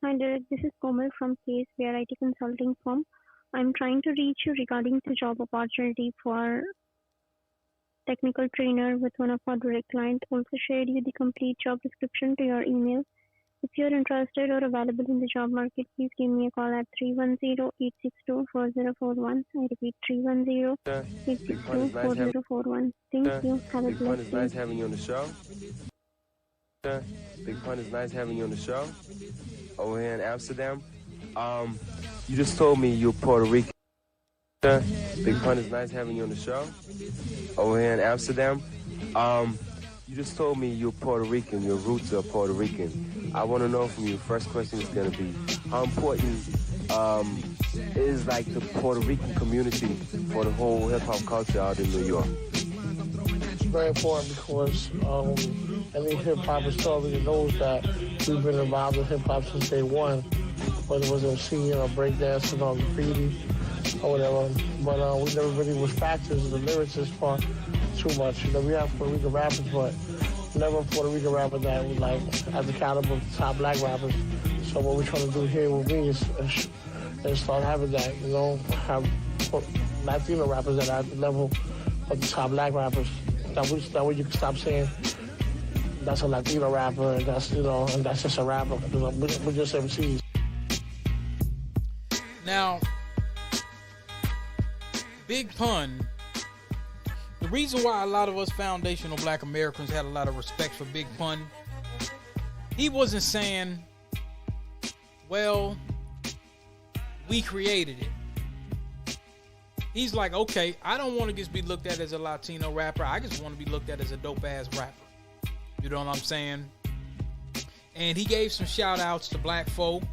Hi Derek, this is Komal from Case, where IT consulting firm. I'm trying to reach you regarding the job opportunity for technical trainer with one of our direct clients. Also shared you the complete job description to your email. If you're interested or available in the job market, please give me a call at 310-862-4041. I repeat, Big Pun, it's nice having 310-862-4041. Thank you. Have a Big Pun, blessed it's day. nice having you on the show. Big Pun, it's nice having you on the show. Over here in Amsterdam. You just told me you're Puerto Rican. Big Pun, it's nice having you on the show. Over here in Amsterdam. You just told me you're Puerto Rican. Your roots are Puerto Rican. I want to know from you. First question is gonna be, how important is like the Puerto Rican community for the whole hip hop culture out in New York? Very important because any hip hopper already knows that we've been involved in hip hop since day one, whether it was MCing or breakdancing or graffiti or whatever. But we never really was factors in the lyricist part too much. You know, we have Puerto Rican rappers, but never a Puerto Rican rapper that was like at the caliber of the top black rappers. So what we're trying to do here with me is start having that, you know, have Latino rappers that are at the level of the top black rappers. That way you can stop saying that's a Latino rapper and that's, you know, and that's just a rapper. You know, we're just MCs. Now, Big Pun, the reason why a lot of us foundational black Americans had a lot of respect for Big Pun, he wasn't saying, well, we created it. He's like, okay, I don't want to just be looked at as a Latino rapper. I just want to be looked at as a dope-ass rapper. You know what I'm saying? And he gave some shout-outs to black folk.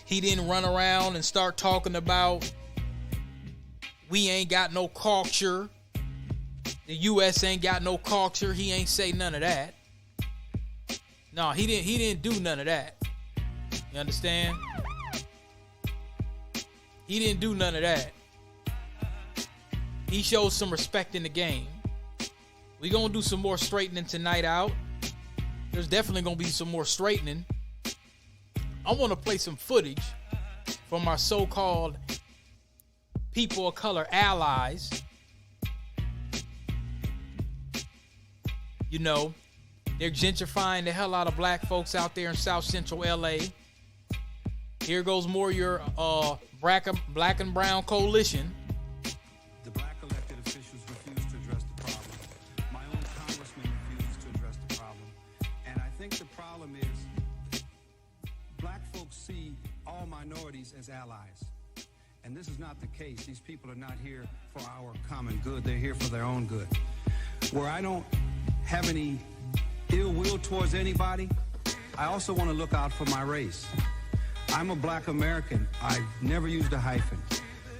He didn't run around and start talking about we ain't got no culture. The U.S. ain't got no culture. He ain't say none of that. No, he didn't do none of that. You understand? He didn't do none of that. He showed some respect in the game. We gonna do some more straightening tonight out. There's definitely gonna be some more straightening. I want to play some footage from our so-called people of color allies. You know, they're gentrifying the hell out of black folks out there in South Central LA. Here goes more your black and brown coalition. The black elected officials refuse to address the problem. My own congressman refuses to address the problem. And I think the problem is black folks see all minorities as allies. And this is not the case. These people are not here for our common good. They're here for their own good. Where I don't have any ill will towards anybody, I also want to look out for my race. I'm a black American. I've never used a hyphen.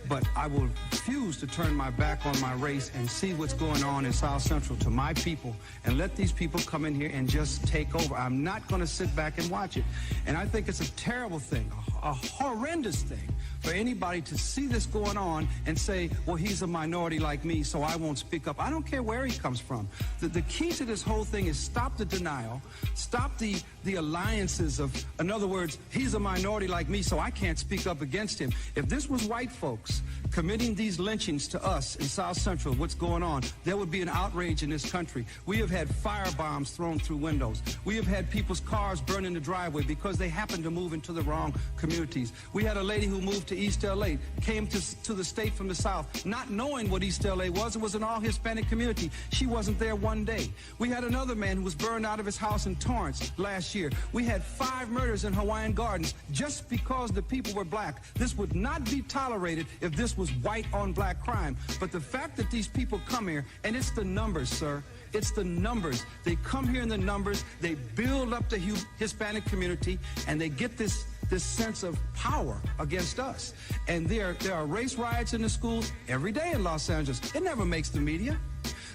But I will refuse to turn my back on my race and see what's going on in South Central to my people and let these people come in here and just take over. I'm not going to sit back and watch it. And I think it's a terrible thing, a horrendous thing for anybody to see this going on and say, well, he's a minority like me, so I won't speak up. I don't care where he comes from. The key to this whole thing is stop the denial, stop the alliances of, in other words, he's a minority like me, so I can't speak up against him. If this was white folks committing these lynchings to us in South Central, what's going on, there would be an outrage in this country. We have had firebombs thrown through windows. We have had people's cars burned in the driveway because they happened to move into the wrong communities. We had a lady who moved to East LA, came to the state from the South, not knowing what East LA was. It was an all-Hispanic community. She wasn't there one day. We had another man who was burned out of his house in Torrance last year. We had 5 murders in Hawaiian Gardens just because the people were black. This would not be tolerated if this was white on black crime. But the fact that these people come here, and it's the numbers, sir. It's the numbers. They come here in the numbers, they build up the Hispanic community, and they get this sense of power against us. And there are race riots in the schools every day in Los Angeles. It never makes the media.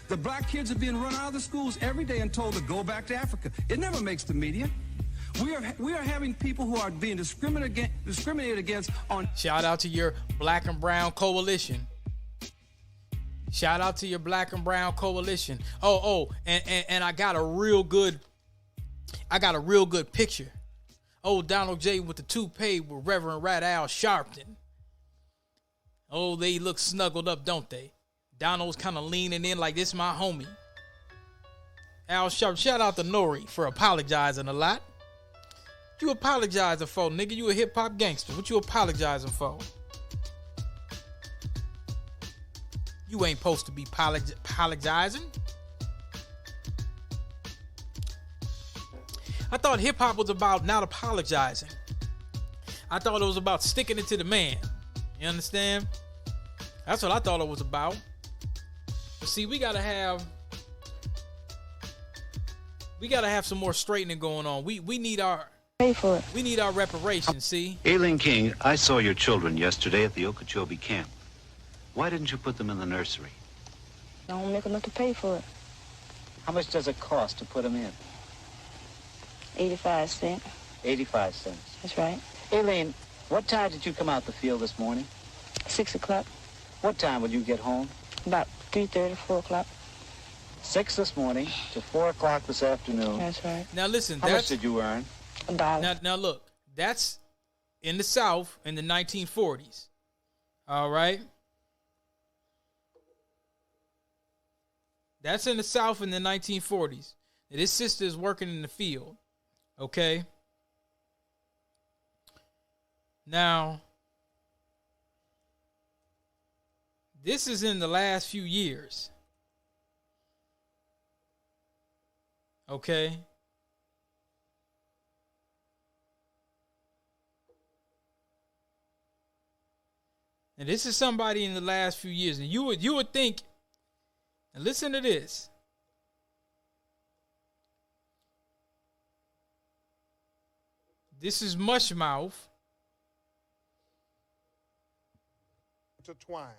The black kids are being run out of the schools every day and told to go back to Africa. It never makes the media. We are having people who are being discriminated against on. Shout out to your black and brown coalition. Shout out to your black and brown coalition. And I got a real good picture Old Donald J with the toupee with Rev Rat Al Sharpton. Oh, they look snuggled up, don't they? Donald's kind of leaning in like this my homie. Al Sharpton, shout out to Nori for apologizing a lot. What you apologizing for, nigga? You a hip-hop gangster. What you apologizing for? You ain't supposed to be apologizing. I thought hip-hop was about not apologizing. I thought it was about sticking it to the man. You understand? That's what I thought it was about. But see, we gotta have some more straightening going on. We need our Pay for it. We need our reparations, see? Aileen King, I saw your children yesterday at the Okeechobee camp. Why didn't you put them in the nursery? I don't make enough to pay for it. How much does it cost to put them in? 85 cents. 85 cents. That's right. Aileen, what time did you come out the field this morning? 6 o'clock. What time would you get home? About 3:30, 4 o'clock. 6 this morning to 4 o'clock this afternoon. That's right. Now listen, How much did you earn? $1. Now look, that's in the South in the 1940s. All right? That's in the South in the 1940s. Now, this sister is working in the field. Okay? Now, this is in the last few years. Okay? And this is somebody in the last few years. And you would think, and listen to this. This is Mushmouth. Intertwined.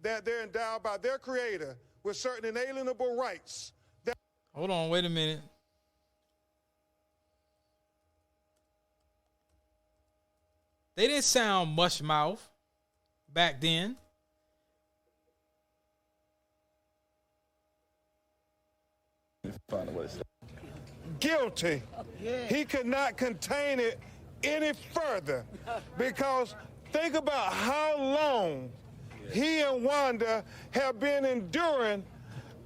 They're endowed by their creator with certain inalienable rights. Hold on, wait a minute. They didn't sound Mushmouth back then. Guilty. He could not contain it any further because think about how long he and Wanda have been enduring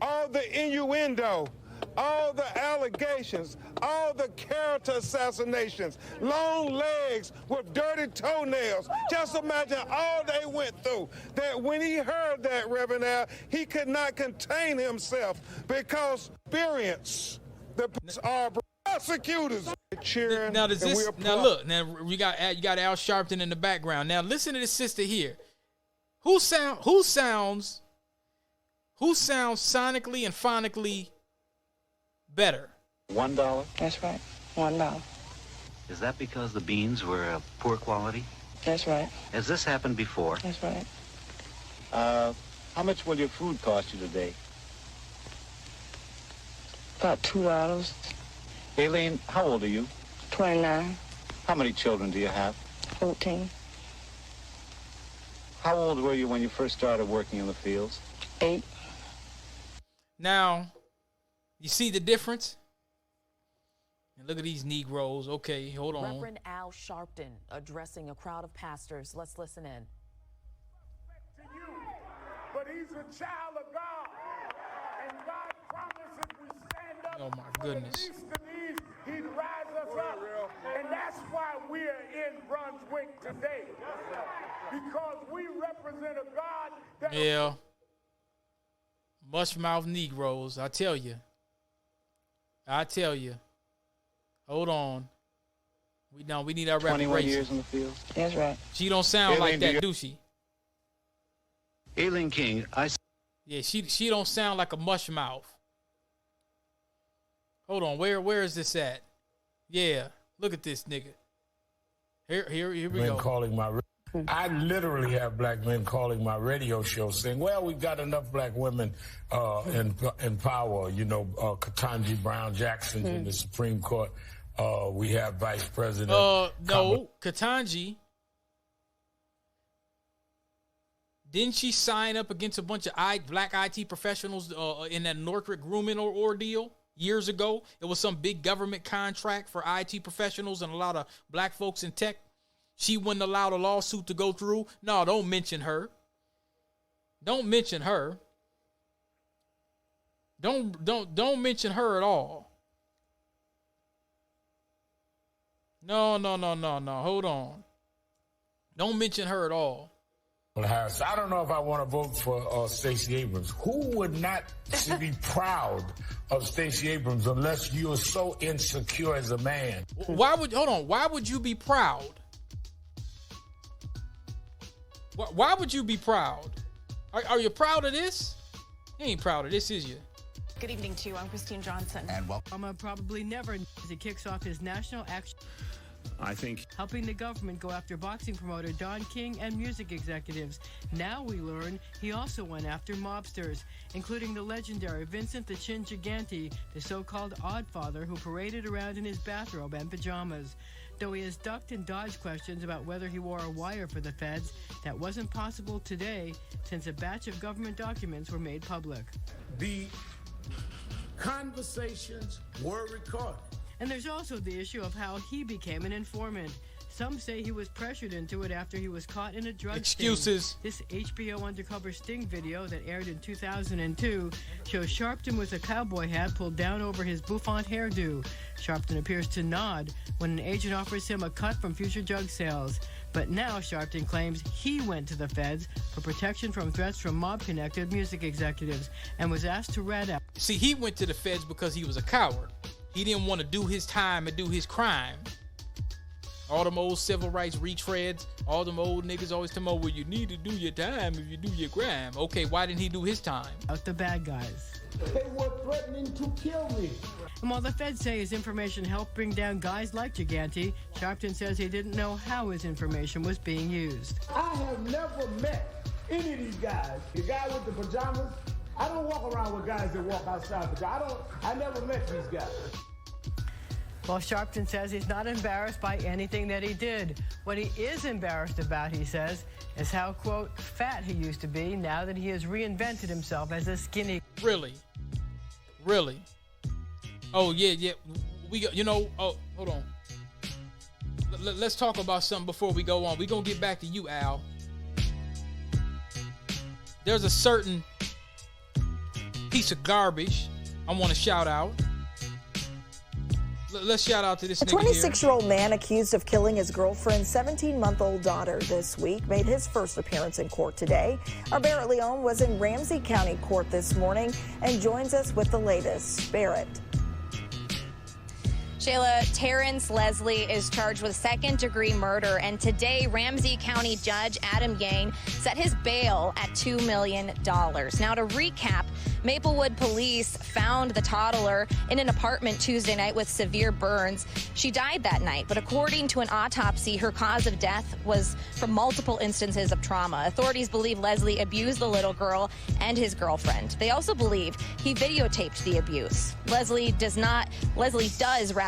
all the innuendo, all the allegations, all the character assassinations, long legs with dirty toenails. Just imagine all they went through. That when he heard that, Reverend Al, he could not contain himself because experience the prosecutors cheering. Now does this? Now look. Now you got Al Sharpton in the background. Now listen to this sister here. Who sounds sonically and phonically better? $1? That's right. $1. Is that because the beans were of poor quality? That's right. Has this happened before? That's right. How much will your food cost you today? About $2. Aileen, how old are you? 29. How many children do you have? 14. How old were you when you first started working in the fields? 8. Now, you see the difference? And look at these Negroes. Okay, hold on. Reverend Al Sharpton addressing a crowd of pastors. Let's listen in. To you, but he's a child of God, and God promised if we stand up. Oh my goodness. He'd rise us up. And that's why we're in Brunswick today. Because we represent a God that... Yeah. Mushmouth Negroes, I tell you. Hold on. We need our 21 years reparations. in the field. That's right. She don't sound like Aileen, that, do she? Aileen King, Yeah, she don't sound like a mushmouth. Hold on, where is this at? Yeah, look at this nigga. Here we men go. calling I literally have black men calling my radio show saying, well, we've got enough black women in power. You know, Ketanji Brown Jackson in the Supreme Court. We have Vice President. No, Ketanji. Didn't she sign up against a bunch of black IT professionals in that Northrop Grumman ordeal? years ago. It was some big government contract for IT professionals and a lot of black folks in tech. She wouldn't allow the lawsuit to go through. No, don't mention her. Don't mention her. Don't mention her at all. No. Hold on. Don't mention her at all. Harris, I don't know if I want to vote for Stacey Abrams. Who would not be proud of Stacey Abrams unless you are so insecure as a man? Why would you be proud? Why would you be proud? Are you proud of this? You ain't proud of this, is you? Good evening to you. I'm Christine Johnson. And welcome. Probably never as he kicks off his national action. I think helping the government go after boxing promoter Don King and music executives. Now we learn he also went after mobsters, including the legendary Vincent the Chin Gigante, the so-called Oddfather who paraded around in his bathrobe and pajamas. Though he has ducked and dodged questions about whether he wore a wire for the feds, that wasn't possible today since a batch of government documents were made public. The conversations were recorded. And there's also the issue of how he became an informant. Some say he was pressured into it after he was caught in a drug Excuses. sting. This HBO undercover sting video that aired in 2002 shows Sharpton with a cowboy hat pulled down over his bouffant hairdo. Sharpton appears to nod when an agent offers him a cut from future drug sales. But now Sharpton claims he went to the feds for protection from threats from mob-connected music executives and was asked to rat out. See, he went to the feds because he was a coward. He didn't want to do his time and do his crime. All them old civil rights retreads, all them old niggas always tell me, well, you need to do your time if you do your crime. Okay, why didn't he do his time? Out the bad guys. They were threatening to kill me. And while the feds say his information helped bring down guys like Gigante, Sharpton says he didn't know how his information was being used. I have never met any of these guys. The guy with the pajamas, I don't walk around with guys that walk outside. I never met these guys. Well, Sharpton says he's not embarrassed by anything that he did. What he is embarrassed about, he says, is how, quote, fat he used to be now that he has reinvented himself as a skinny. Really? Oh, yeah. Hold on. Let's talk about something before we go on. We're going to get back to you, Al. There's a certain piece of garbage I want to shout out. Let's shout out to this nigga here. A 26-year-old man accused of killing his girlfriend's 17-month-old daughter this week made his first appearance in court today. Our Barrett Leone was in Ramsey County Court this morning and joins us with the latest. Barrett. Shayla, Terrence Leslie is charged with second-degree murder, and today Ramsey County Judge Adam Yang set his bail at $2 million. Now, to recap, Maplewood police found the toddler in an apartment Tuesday night with severe burns. She died that night, but according to an autopsy, her cause of death was from multiple instances of trauma. Authorities believe Leslie abused the little girl and his girlfriend. They also believe he videotaped the abuse. Leslie does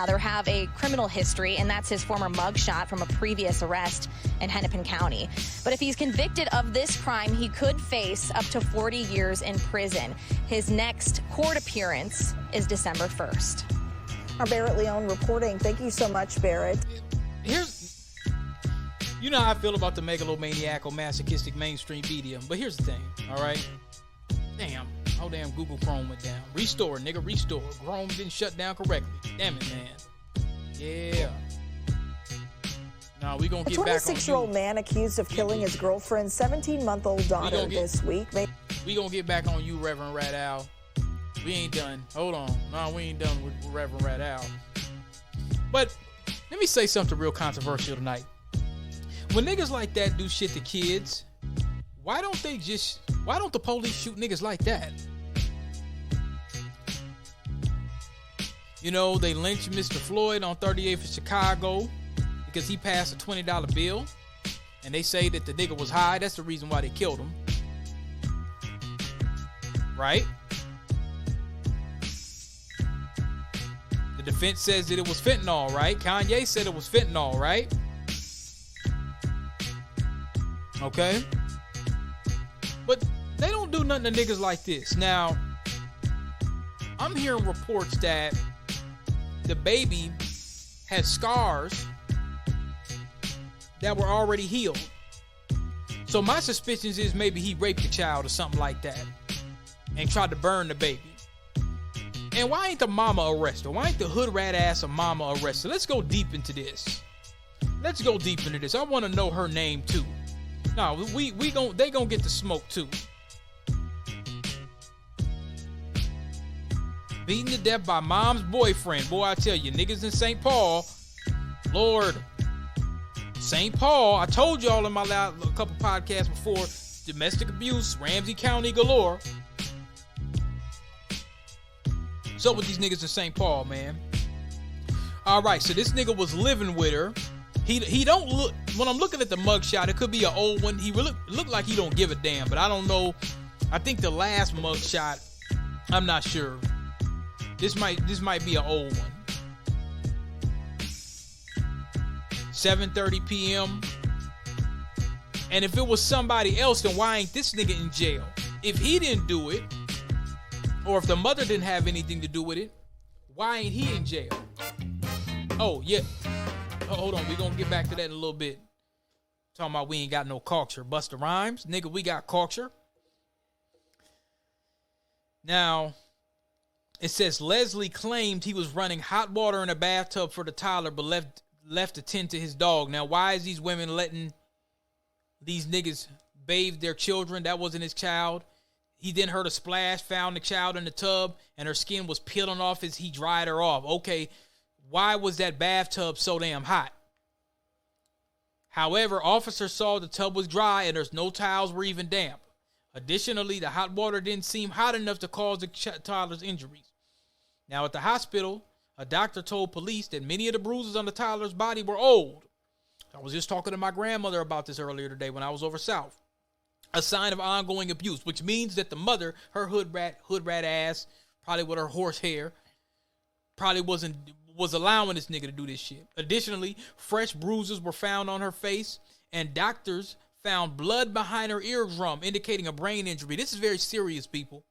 have a criminal history, and that's his former mugshot from a previous arrest in Hennepin County. But if he's convicted of this crime, he could face up to 40 years in prison. His next court appearance is December 1st. Our Barrett Leone reporting. Thank you so much, Barrett. You know how I feel about the megalomaniacal, masochistic mainstream media, but here's the thing, all right? Damn Google Chrome went down. Restore, nigga, restore. Chrome didn't shut down correctly. Damn it, man. Yeah. Now we gonna get back on you. A 26-year-old man accused of killing his girlfriend's 17-month-old daughter this week. We gonna get back on you, Reverend Rat Al. We ain't done. Hold on. No, we ain't done with Reverend Rat Al. But let me say something real controversial tonight. When niggas like that do shit to kids, why don't the police shoot niggas like that? You know, they lynched Mr. Floyd on 38th in Chicago because he passed a $20 bill, and they say that the nigga was high. That's the reason why they killed him. Right? The defense says that it was fentanyl, right? Kanye said it was fentanyl, right? Okay? But they don't do nothing to niggas like this. Now, I'm hearing reports that the baby had scars that were already healed. So my suspicions is maybe he raped the child or something like that and tried to burn the baby. And why ain't the mama arrested? Why ain't the hood rat ass of mama arrested? Let's go deep into this. I want to know her name too. No, they gonna get the smoke too. Beaten to death by mom's boyfriend. Boy, I tell you, niggas in St. Paul, Lord, St. Paul, I told y'all in my a couple podcasts before, domestic abuse, Ramsey County galore. What's up with these niggas in St. Paul, man? All right, so this nigga was living with her. He don't look, when I'm looking at the mugshot, it could be an old one. He look like he don't give a damn, but I don't know. I think the last mugshot, I'm not sure. This might be an old one. 7:30 p.m. And if it was somebody else, then why ain't this nigga in jail? If he didn't do it, or if the mother didn't have anything to do with it, why ain't he in jail? Oh, yeah. Oh, hold on. We're going to get back to that in a little bit. Talking about we ain't got no culture. Busta Rhymes. Nigga, we got culture. Now, it says Leslie claimed he was running hot water in a bathtub for the toddler, but left to tend to his dog. Now, why is these women letting these niggas bathe their children? That wasn't his child. He then heard a splash, found the child in the tub, and her skin was peeling off as he dried her off. Okay, why was that bathtub so damn hot? However, officers saw the tub was dry and there's no towels were even damp. Additionally, the hot water didn't seem hot enough to cause the toddler's injuries. Now, at the hospital, a doctor told police that many of the bruises on the toddler's body were old. I was just talking to my grandmother about this earlier today when I was over south. A sign of ongoing abuse, which means that the mother, her hood rat ass, probably with her horse hair, probably was allowing this nigga to do this shit. Additionally, fresh bruises were found on her face, and doctors found blood behind her eardrum, indicating a brain injury. This is very serious, people.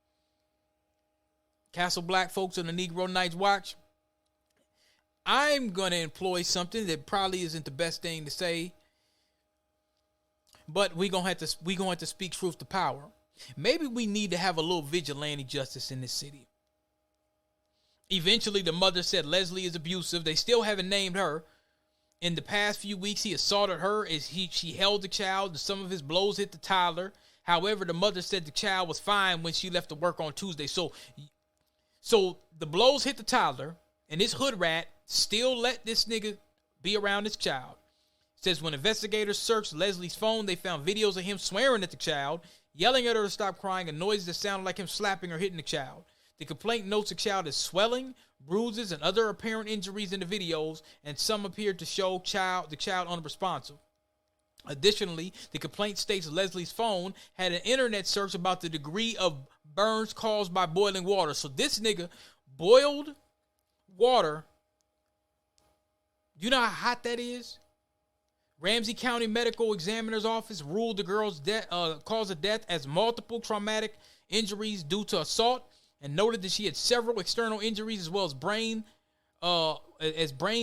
Castle Black folks on the Negro Nights Watch. I'm going to employ something that probably isn't the best thing to say, but we're going to have to speak truth to power. Maybe we need to have a little vigilante justice in this city. Eventually, the mother said Leslie is abusive. They still haven't named her. In the past few weeks, he assaulted her as she held the child, and some of his blows hit the toddler. However, the mother said the child was fine when she left to work on Tuesday. So the blows hit the toddler, and this hood rat still let this nigga be around this child. It says when investigators searched Leslie's phone, they found videos of him swearing at the child, yelling at her to stop crying, and noises that sounded like him slapping or hitting the child. The complaint notes the child is swelling, bruises, and other apparent injuries in the videos, and some appeared to show the child unresponsive. Additionally, the complaint states Leslie's phone had an internet search about the degree of burns caused by boiling water. So this nigga boiled water. You know how hot that is? Ramsey County Medical Examiner's Office ruled the girl's cause of death as multiple traumatic injuries due to assault, and noted that she had several external injuries as well as brain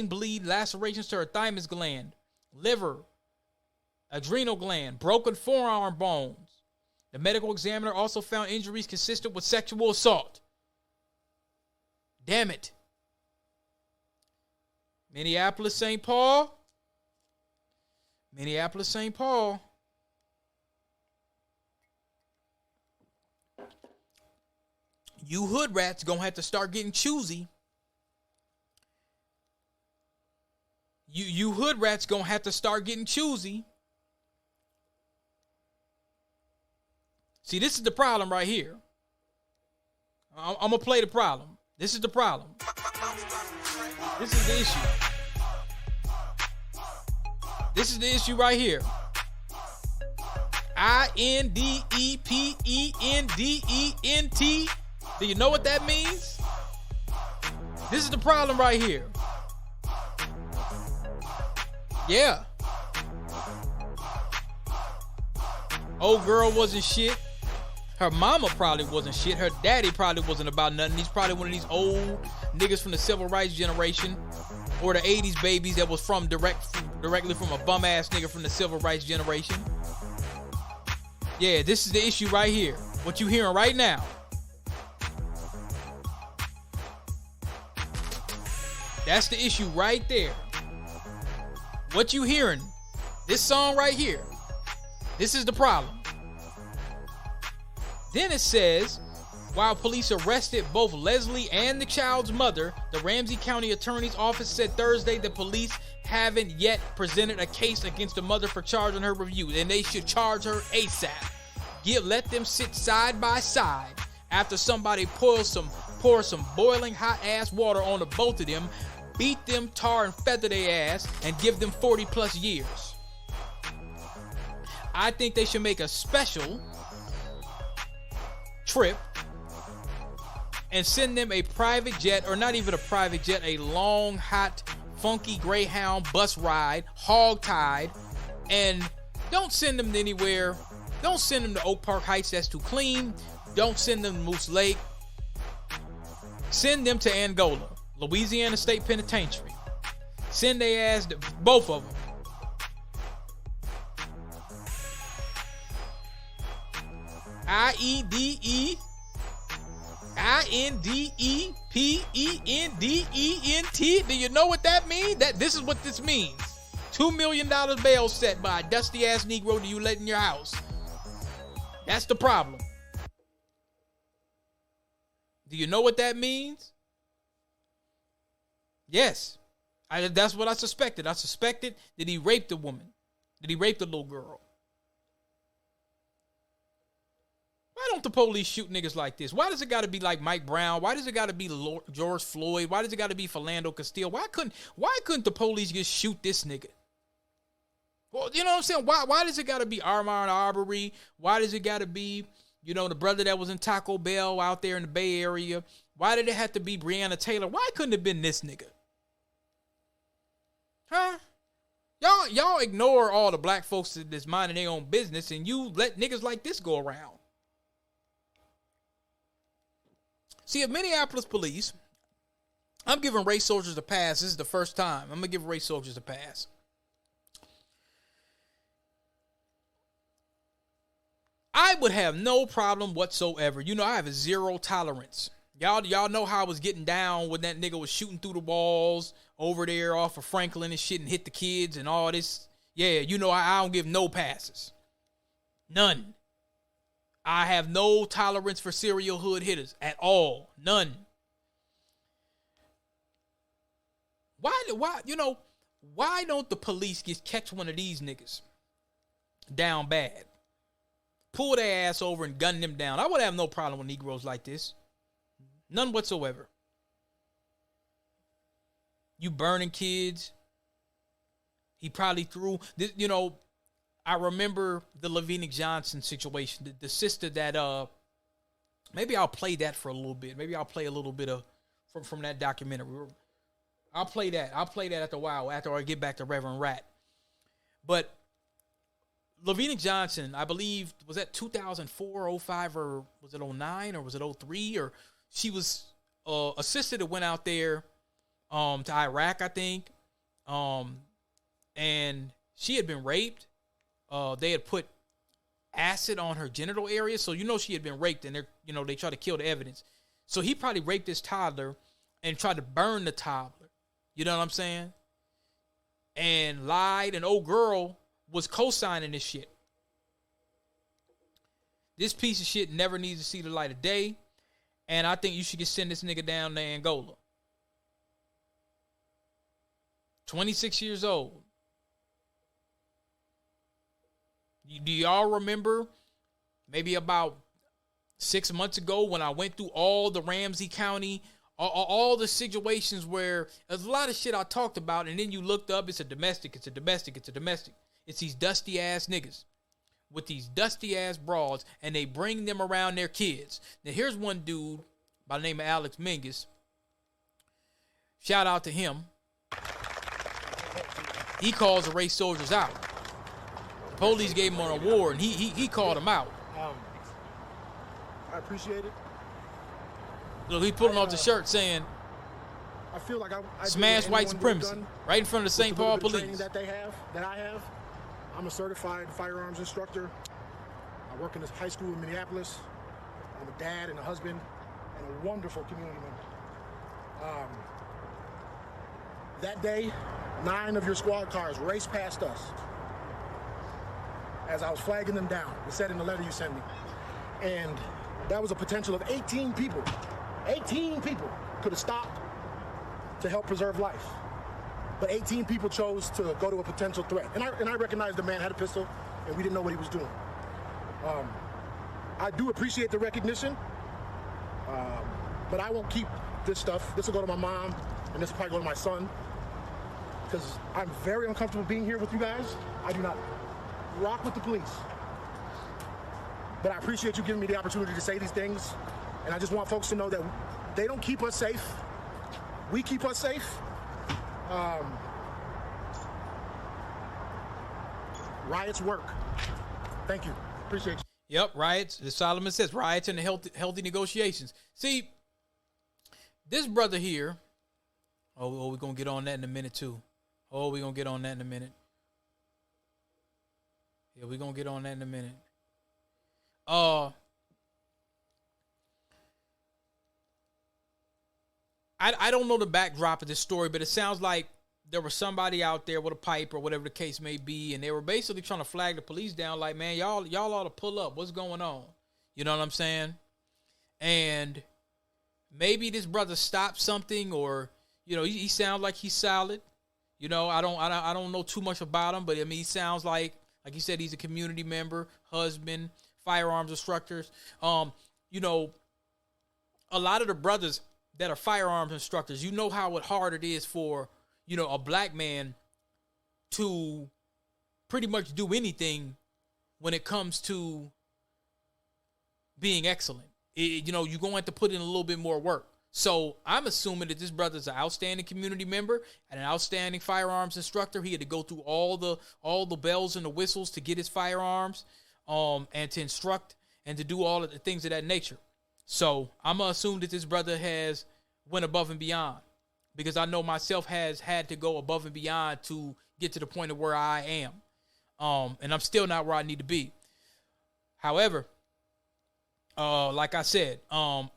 bleed, lacerations to her thymus gland, liver, adrenal gland, broken forearm bones. The medical examiner also found injuries consistent with sexual assault. Damn it. Minneapolis, St. Paul. You hood rats gonna have to start getting choosy. You hood rats gonna have to start getting choosy. See, this is the problem right here. I'm gonna play the problem. This is the problem. This is the issue. This is the issue right here. INDEPENDENT. Do you know what that means? This is the problem right here. Yeah. Old girl wasn't shit. Her mama probably wasn't shit. Her daddy probably wasn't about nothing. He's probably one of these old niggas from the civil rights generation or the 80s babies that was from directly from a bum ass nigga from the civil rights generation. Yeah, this is the issue right here. What you hearing right now. That's the issue right there. What you hearing? This song right here. This is the problem. Then it says, while police arrested both Leslie and the child's mother, the Ramsey County Attorney's Office said Thursday the police haven't yet presented a case against the mother for charging her review, and they should charge her ASAP. Let them sit side by side after somebody pour some boiling hot ass water on the both of them, beat them, tar and feather their ass, and give them 40 plus years. I think they should make a special trip and send them a private jet, or not even a private jet, a long, hot, funky Greyhound bus ride, hog-tied, and don't send them anywhere. Don't send them to Oak Park Heights, that's too clean. Don't send them to Moose Lake. Send them to Angola, Louisiana State Penitentiary. Send their ass to both of them. INDEPENDENT. Do you know what that means? This is what this means. $2 million bail set by a dusty ass Negro that you let in your house. That's the problem. Do you know what that means? Yes. That's what I suspected. I suspected that he raped a woman. That he raped a little girl. Why don't the police shoot niggas like this? Why does it got to be like Mike Brown? Why does it got to be George Floyd? Why does it got to be Philando Castile? Why couldn't the police just shoot this nigga? Well, you know what I'm saying? Why does it got to be Armand Arbery? Why does it got to be, the brother that was in Taco Bell out there in the Bay Area? Why did it have to be Breonna Taylor? Why couldn't it have been this nigga? Huh? Y'all ignore all the black folks that's minding their own business, and you let niggas like this go around. See, if Minneapolis police, I'm giving race soldiers a pass. This is the first time. I'm going to give race soldiers a pass. I would have no problem whatsoever. I have a zero tolerance. Y'all know how I was getting down when that nigga was shooting through the walls over there off of Franklin and shit and hit the kids and all this. Yeah, I don't give no passes. None. I have no tolerance for serial hood hitters at all. None. Why don't the police just catch one of these niggas down bad? Pull their ass over and gun them down. I would have no problem with Negroes like this. None whatsoever. You burning kids. He probably threw this, I remember the Lavinia Johnson situation. The sister that maybe I'll play that for a little bit. Maybe I'll play a little bit of from that documentary. I'll play that after a while, after I get back to Rev Rat. But Lavinia Johnson, I believe, was that 2004, 05, or was it 09, or was it 03? Or she was a sister that went out there to Iraq, I think. And she had been raped. They had put acid on her genital area, so she had been raped, and they tried to kill the evidence. So he probably raped this toddler and tried to burn the toddler. You know what I'm saying? And lied, and old girl was co-signing this shit. This piece of shit never needs to see the light of day, and I think you should just send this nigga down to Angola. 26 years old. Do y'all remember maybe about 6 months ago when I went through all the Ramsey County, all the situations where there's a lot of shit I talked about, and then you looked up, it's a domestic. It's these dusty ass niggas with these dusty ass broads, and they bring them around their kids. Now here's one dude by the name of Alex Mingus. Shout out to him. He calls the race soldiers out. The police gave him an award, and he called them out. I appreciate it. Look, he pulling off the shirt saying, I feel like I smash white supremacy right in front of the St. Paul police. That I have. I'm a certified firearms instructor. I work in this high school in Minneapolis. I'm a dad and a husband and a wonderful community member. That day, 9 of your squad cars raced past us as I was flagging them down. It said in the letter you sent me. And that was a potential of 18 people. 18 people could have stopped to help preserve life. But 18 people chose to go to a potential threat. And I recognized the man had a pistol and we didn't know what he was doing. I do appreciate the recognition, but I won't keep this stuff. This will go to my mom and this will probably go to my son, because I'm very uncomfortable being here with you guys. I do not rock with the police. But I appreciate you giving me the opportunity to say these things. And I just want folks to know that they don't keep us safe. We keep us safe. Riots work. Thank you. Appreciate you. Yep, riots. As Solomon says, riots and healthy negotiations. See, this brother here. Oh, we're going to get on that in a minute, too. Oh, we're going to get on that in a minute. Yeah, we're going to get on that in a minute. I don't know the backdrop of this story, but it sounds like there was somebody out there with a pipe or whatever the case may be, and they were basically trying to flag the police down like, man, y'all ought to pull up. What's going on? You know what I'm saying? And maybe this brother stopped something, or, you know, he sounds like he's solid. You know, I don't know too much about him, but I mean, he sounds like you said, he's a community member, husband, firearms instructors. You know, a lot of the brothers that are firearms instructors, you know how hard it is for, you know, a black man to pretty much do anything when it comes to being excellent. You know, you're going to have to put in a little bit more work. So I'm assuming that this brother's an outstanding community member and an outstanding firearms instructor. He had to go through all the bells and the whistles to get his firearms, and to instruct and to do all of the things of that nature. So I'm going to assume that this brother has went above and beyond, because I know myself has had to go above and beyond to get to the point of where I am. And I'm still not where I need to be. However, like I said, I'm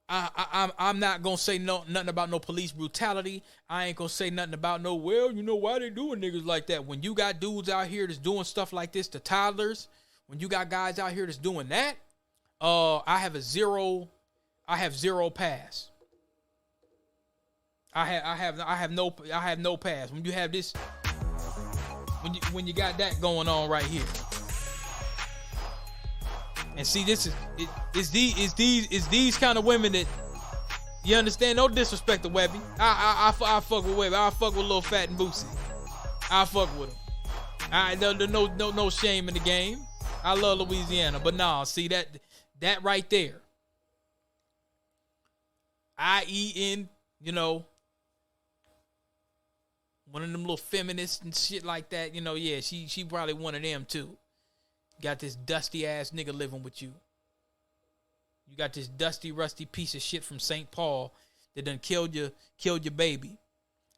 not going to say nothing about no police brutality. I ain't going to say nothing about no, well, you know, why they doing niggas like that? When you got dudes out here that's doing stuff like this to toddlers, when you got guys out here that's doing that, I have zero pass. I have no pass. When you have this, when you got that going on right here. And see, this is these kind of women that, you understand? No disrespect to Webby. I fuck with Webby. I fuck with Lil Fat and Boosie. I fuck with him. No shame in the game. I love Louisiana, but nah, see that right there. IEN, you know, one of them little feminists and shit like that. You know, yeah, she probably one of them too. Got this dusty ass nigga living with you. You got this dusty, rusty piece of shit from St. Paul that done killed your baby.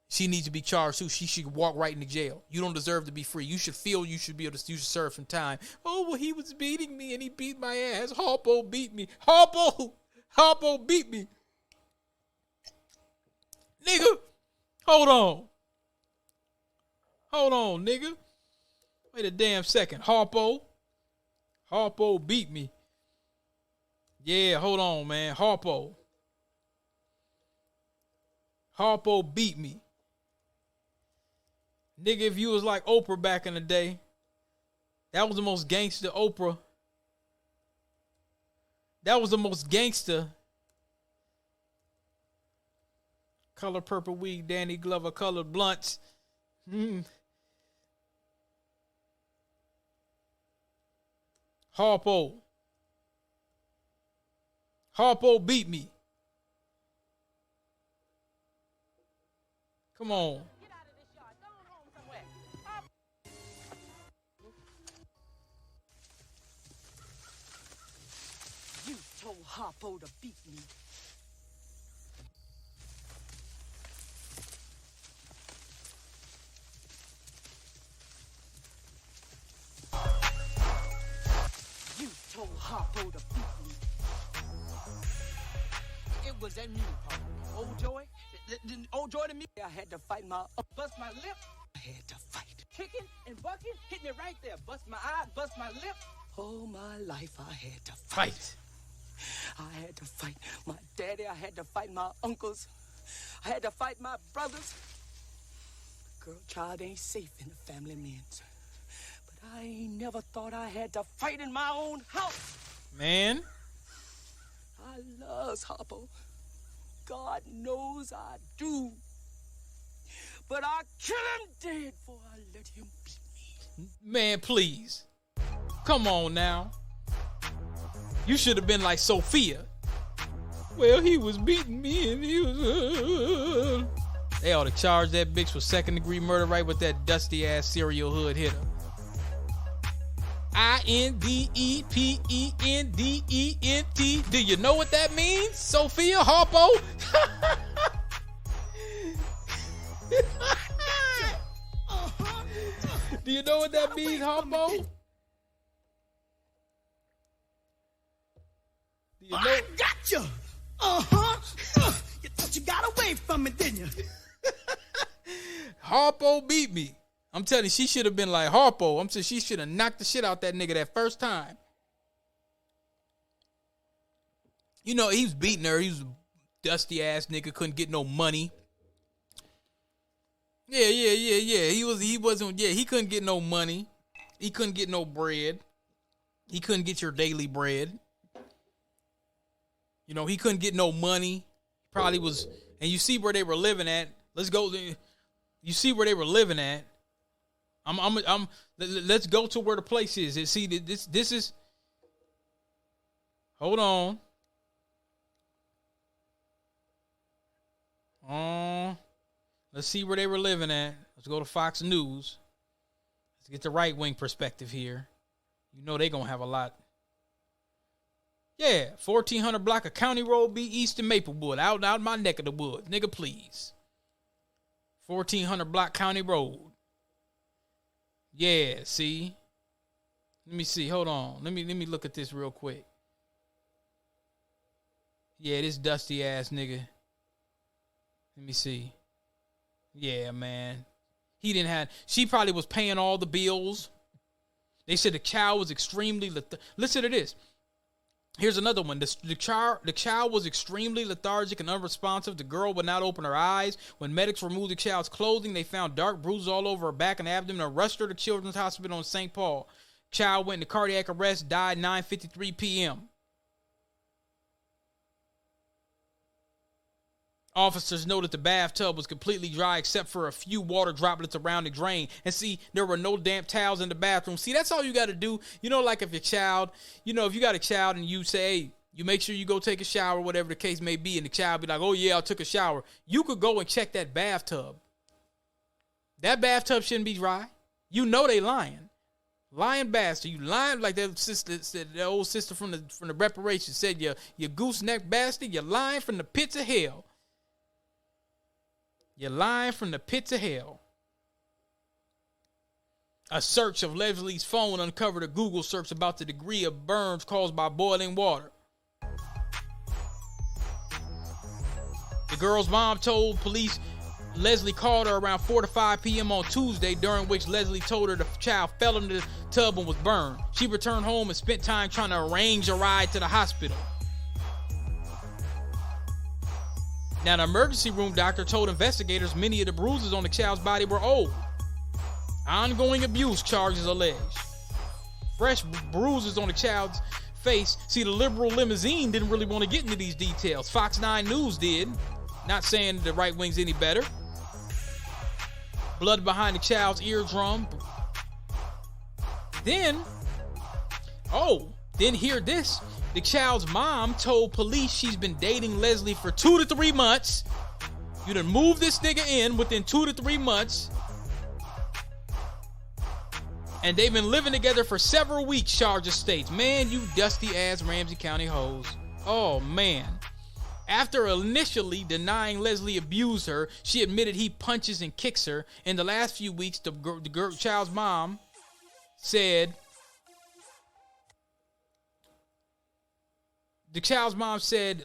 She needs to be charged too. She should walk right into jail. You don't deserve to be free. You should feel you should serve some time. Oh, well, he was beating me and he beat my ass. Harpo beat me. Harpo beat me. Nigga, hold on, nigga. Wait a damn second. Harpo beat me. Yeah, hold on, man. Harpo beat me. Nigga, if you was like Oprah back in the day, that was the most gangster Oprah. That was the most gangster. Color purple weed, Danny Glover, colored blunts. Harpo beat me. Come on. Harpo to beat me. You told Harpo to beat me. It was that me, Papa. Old Joy? Old Joy to me? I had to fight my... Bust my lip. I had to fight. Kicking and bucking, hitting it right there. Bust my eye, bust my lip. All my life I had to fight. I had to fight my daddy. I had to fight my uncles. I had to fight my brothers. Girl, child ain't safe in the family men's. But I ain't never thought I had to fight in my own house. Man. I love Harpo. God knows I do. But I kill him dead before I let him beat me. Man, please. Come on now. You should have been like Sophia. Well, he was beating me and he was... They ought to charge that bitch with second-degree murder right with that dusty-ass serial hood hitter. INDEPENDENT. Do you know what that means, Sophia Harpo? Do you know what that means, Harpo? Do you know? I got you. You thought you got away from me, didn't you? Harpo beat me. I'm telling you, she should have been like Harpo. I'm saying she should have knocked the shit out that nigga that first time. You know, he was beating her. He was a dusty ass nigga, couldn't get no money. Yeah. He wasn't, he couldn't get no money. He couldn't get no bread. He couldn't get your daily bread. You know, he couldn't get no money. Probably was, and you see where they were living at. Let's go. You see where they were living at. Let's go to where the place is. See, this is. Hold on. Let's see where they were living at. Let's go to Fox News. Let's get the right wing perspective here. You know they gonna have a lot. Yeah, 1400 block of County Road B East in Maplewood, out my neck of the woods, nigga. Please. 1400 block County Road. Yeah, see. Let me see. Hold on. Let me look at this real quick. Yeah, this dusty ass nigga. Let me see. Yeah, man. She probably was paying all the bills. They said the child was extremely listen to this. Here's another one. The child was extremely lethargic and unresponsive. The girl would not open her eyes. When medics removed the child's clothing, they found dark bruises all over her back and abdomen and rushed her to Children's Hospital in St. Paul. Child went into cardiac arrest, died 9:53 p.m. Officers noted the bathtub was completely dry except for a few water droplets around the drain. And see, there were no damp towels in the bathroom. See, that's all you got to do. You know, like if your child, if you got a child and you say, hey, you make sure you go take a shower, whatever the case may be, and the child be like, oh, yeah, I took a shower. You could go and check that bathtub. That bathtub shouldn't be dry. You know they lying. Lying bastard. You lying like that sister said, the old sister from the reparations said, you gooseneck bastard, you're lying from the pits of hell. You're lying from the pits of hell. A search of Leslie's phone uncovered a Google search about the degree of burns caused by boiling water. The girl's mom told police Leslie called her around 4 to 5 p.m. on Tuesday, during which Leslie told her the child fell into the tub and was burned. She returned home and spent time trying to arrange a ride to the hospital. Now, the emergency room doctor told investigators many of the bruises on the child's body were old. Ongoing abuse charges alleged. Fresh bruises on the child's face. See, the liberal limousine didn't really want to get into these details. Fox 9 News did. Not saying the right wing's any better. Blood behind the child's eardrum. Then hear this. The child's mom told police she's been dating Leslie for 2 to 3 months. You done moved this nigga in within 2 to 3 months. And they've been living together for several weeks, charges states. Man, you dusty ass Ramsey County hoes. Oh, man. After initially denying Leslie abused her, she admitted he punches and kicks her. In the last few weeks, the child's mom said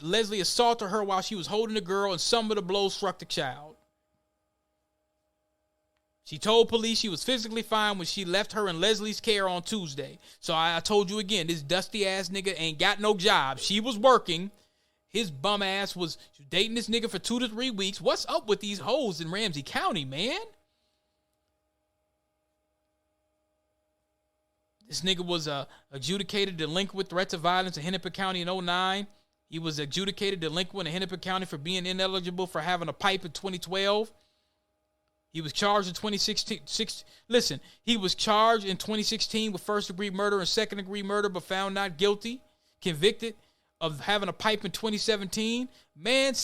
Leslie assaulted her while she was holding the girl, and some of the blows struck the child. She told police she was physically fine when she left her in Leslie's care on Tuesday. So I told you again, this dusty ass nigga ain't got no job. She was working. His bum ass was dating this nigga for 2 to 3 weeks. What's up with these hoes in Ramsey County, man? This nigga was adjudicated delinquent with threats of violence in Hennepin County in 2009. He was adjudicated delinquent in Hennepin County for being ineligible for having a pipe in 2012. He was charged in 2016. He was charged in 2016 with first-degree murder and second-degree murder, but found not guilty. Convicted of having a pipe in 2017. Man,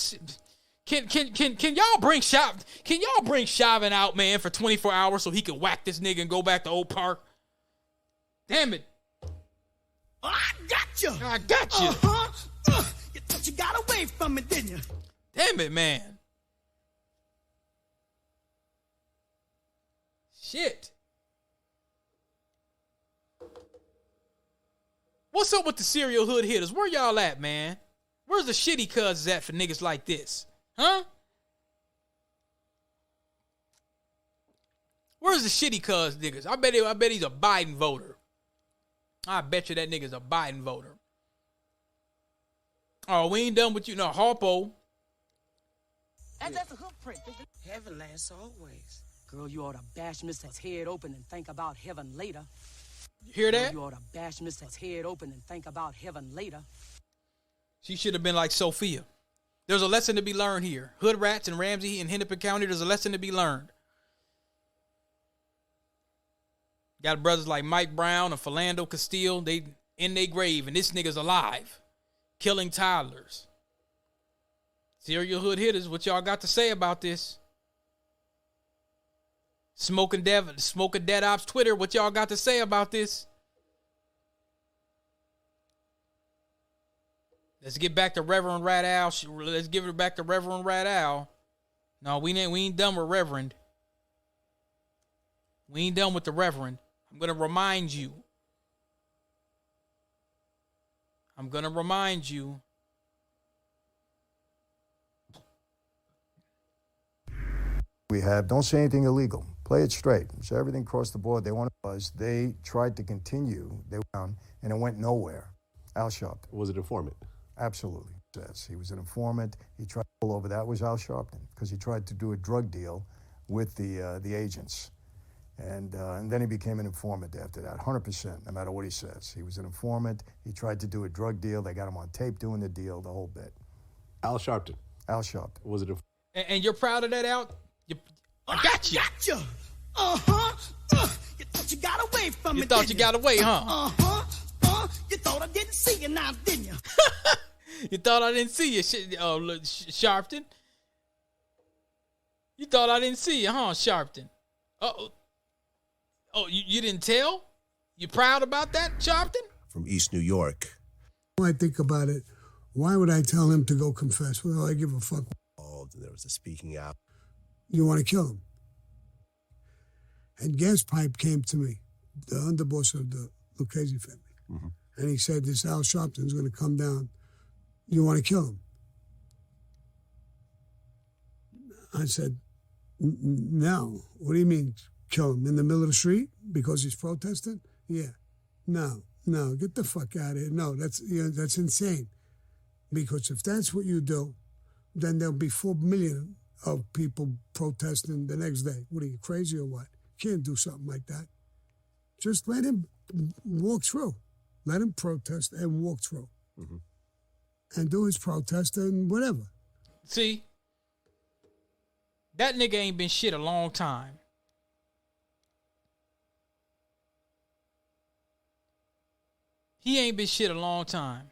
can y'all bring Chauvin out, man, for 24 hours so he can whack this nigga and go back to Oak Park? Damn it. I got you. You thought you got away from me, didn't you? Damn it, man. Shit. What's up with the serial hood hitters? Where y'all at, man? Where's the shitty cousins at for niggas like this? Huh? Where's the shitty cuz niggas? I bet he's a Biden voter. I bet you that nigga's a Biden voter. Oh, we ain't done with you. No, Harpo. And that's a hook print. Heaven lasts always. Girl, you ought to bash Mr. head open and think about heaven later. You hear that? Girl, you ought to bash Mr. head open and think about heaven later. She should have been like Sophia. There's a lesson to be learned here. Hood rats in Ramsey and Hennepin County, there's a lesson to be learned. Got brothers like Mike Brown and Philando Castile. They in their grave, and this nigga's alive. Killing toddlers. Serial hood hitters, what y'all got to say about this? Smoking Dead Ops Twitter, what y'all got to say about this? Let's get back to Reverend Rat Al. Let's give it back to Reverend Rat Al. No, we ain't done with Reverend. We ain't done with the Reverend. I'm going to remind you. We have, don't say anything illegal. Play it straight. So everything across the board, they tried to continue. They went down, and it went nowhere. Al Sharpton. Was it informant? Absolutely. Yes, he was an informant. He tried to pull over. That was Al Sharpton, because he tried to do a drug deal with the agents. And then he became an informant after that, 100%, no matter what he says. He was an informant. He tried to do a drug deal. They got him on tape doing the deal, the whole bit. Al Sharpton. Al Sharpton. Was it and you're proud of that, Al? I got you. You thought you got away from me. You thought you got away, huh? You thought I didn't see you now, didn't you? You thought I didn't see you, Sharpton. You thought I didn't see you, huh, Sharpton? Uh-oh. Oh, you didn't tell? You proud about that, Sharpton? From East New York. When I think about it, why would I tell him to go confess? Well, I give a fuck. There was a speaking out. You want to kill him? And Gas Pipe came to me, the underboss of the Lucchese family. Mm-hmm. And he said, this Al Sharpton's going to come down. You want to kill him? I said, no. What do you mean, kill him? In the middle of the street? Because he's protesting? Yeah. No, get the fuck out of here. No, that's insane. Because if that's what you do, then there'll be 4 million of people protesting the next day. What are you, crazy or what? Can't do something like that. Just let him walk through. Let him protest and walk through. Mm-hmm. And do his protest and whatever. See? That nigga ain't been shit a long time. He ain't been shit a long time.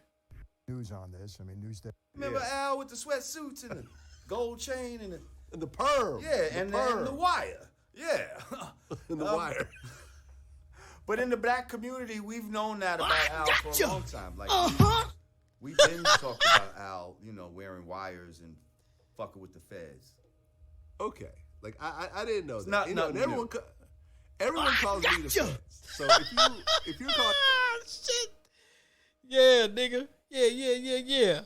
News on this. I mean, news day. Remember Al with the sweatsuits and the gold chain and the perm. Yeah, and the wire. Yeah. And the wire. But in the black community, we've known that about Al for a long time. Like, we've then talk about Al, wearing wires and fucking with the feds. Okay. Like, I didn't know that. Not Everyone calls me the feds. So if you call... Shit. Yeah, nigga. Yeah.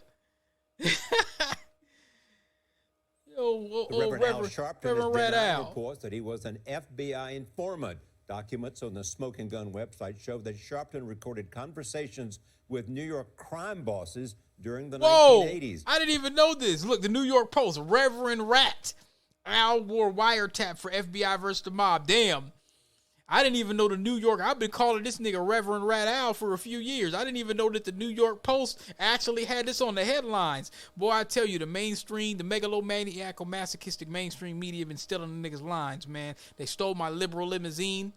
Reverend Al Sharpton has Reverend Rat denied Al. reports that he was an FBI informant. Documents on the Smoking Gun website show that Sharpton recorded conversations with New York crime bosses during the 1980s. I didn't even know this. Look, the New York Post, Reverend Rat. Al wore wiretap for FBI versus the mob. Damn. I didn't even know the New York. I've been calling this nigga Reverend Rat Al for a few years. I didn't even know that the New York Post actually had this on the headlines. Boy, I tell you, the mainstream, the megalomaniacal, masochistic mainstream media been stealing the niggas' lines, man. They stole my liberal limousine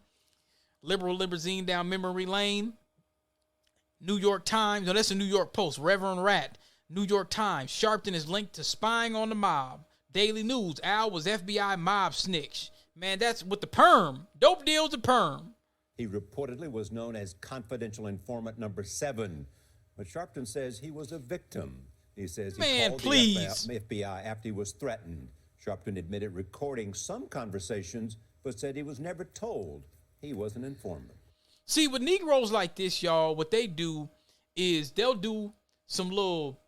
down memory lane. New York Times. No, that's the New York Post. Reverend Rat. New York Times. Sharpton is linked to spying on the mob. Daily News. Al was FBI mob snitch. Man, that's with the perm. Dope deals to perm. He reportedly was known as confidential informant number 7. But Sharpton says he was a victim. He says he called the FBI after he was threatened. Sharpton admitted recording some conversations, but said he was never told he was an informant. See, with Negroes like this, y'all, what they do is they'll do some little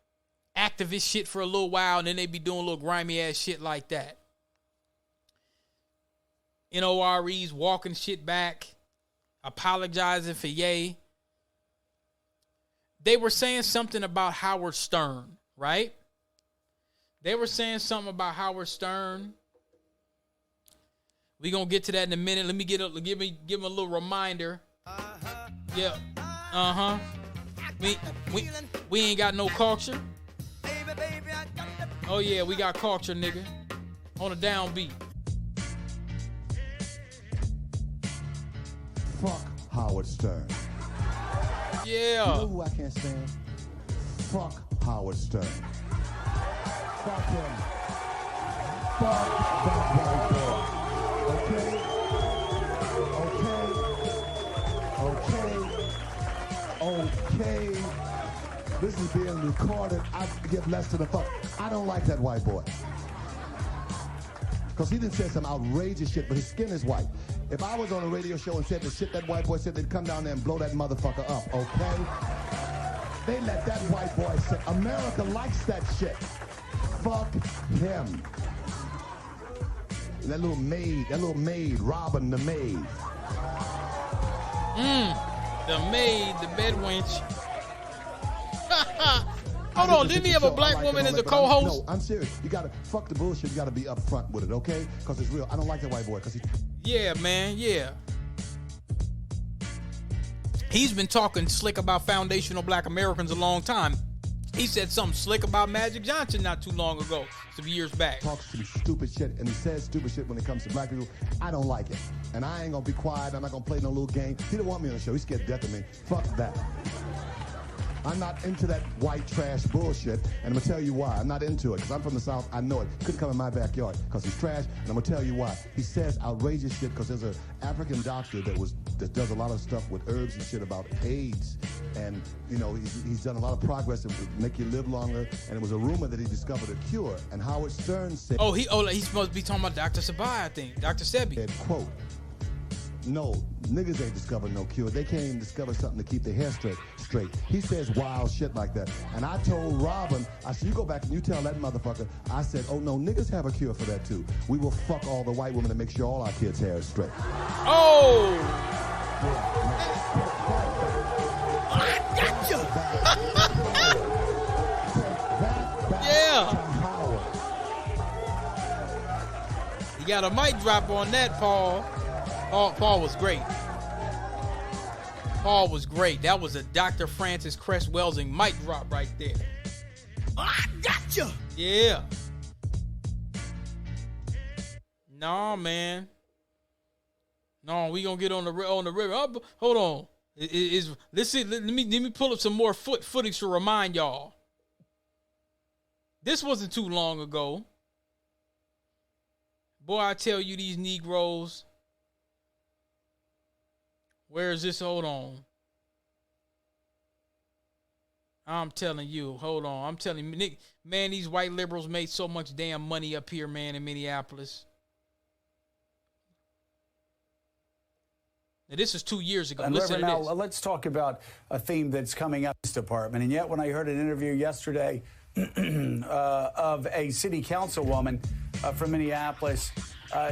activist shit for a little while, and then they be doing little grimy ass shit like that. NOREs walking shit back, apologizing for yay. They were saying something about Howard Stern, right? They were saying something about Howard Stern. We gonna get to that in a minute. Let me give him a little reminder. Yeah. We ain't got no culture. Oh yeah, we got culture, nigga. On a downbeat. Fuck Howard Stern. Yeah. You know who I can't stand? Fuck Howard Stern. Fuck him. Fuck that white boy. Okay. This is being recorded. I give less than a fuck. I don't like that white boy. Because he didn't say some outrageous shit, but his skin is white. If I was on a radio show and said the shit that white boy said, they'd come down there and blow that motherfucker up, okay? They let that white boy say, America likes that shit. Fuck him. That little maid, Robin the maid. The maid, the bed wench. Hold on, didn't he have a black woman as a co-host? No, I'm serious. You gotta fuck the bullshit. You gotta be upfront with it, okay? Because it's real. I don't like that white boy because he. Yeah, man. Yeah. He's been talking slick about foundational black Americans a long time. He said something slick about Magic Johnson not too long ago, some years back. Talks some stupid shit, and he says stupid shit when it comes to black people. I don't like it. And I ain't gonna be quiet. I'm not gonna play no little game. He don't want me on the show. He's scared to death of me. Fuck that. I'm not into that white trash bullshit, and I'm gonna tell you why. I'm not into it, because I'm from the South. I know it. Couldn't come in my backyard, because he's trash, and I'm gonna tell you why. He says outrageous shit, because there's an African doctor that does a lot of stuff with herbs and shit about AIDS, and he's done a lot of progress to make you live longer, and it was a rumor that he discovered a cure, and Howard Stern said... he's supposed to be talking about Dr. Sabai, I think. Dr. Sebi. Said, quote, no, niggas ain't discovered no cure. They can't even discover something to keep their hair straight. He says wild shit like that. And I told Robin, I said, you go back and you tell that motherfucker, I said, oh no, niggas have a cure for that too. We will fuck all the white women and make sure all our kids' hair is straight. Oh! Yeah! You got a mic drop on that, Paul. Paul was great. Paul was great. That was a Dr. Francis Cress Welsing mic drop right there. I gotcha. Yeah. No, man. No, we gonna get on the river. Hold on. Let's see. Let me pull up some more footage to remind y'all. This wasn't too long ago. Boy, I tell you, these Negroes. Where is this? Hold on. I'm telling you. Hold on. I'm telling you, Nick, man, these white liberals made so much damn money up here, man, in Minneapolis. Now, this is 2 years ago. And Listen Reverend, to this. now, let's talk about a theme that's coming up in this department. And yet, when I heard an interview yesterday of a city councilwoman from Minneapolis,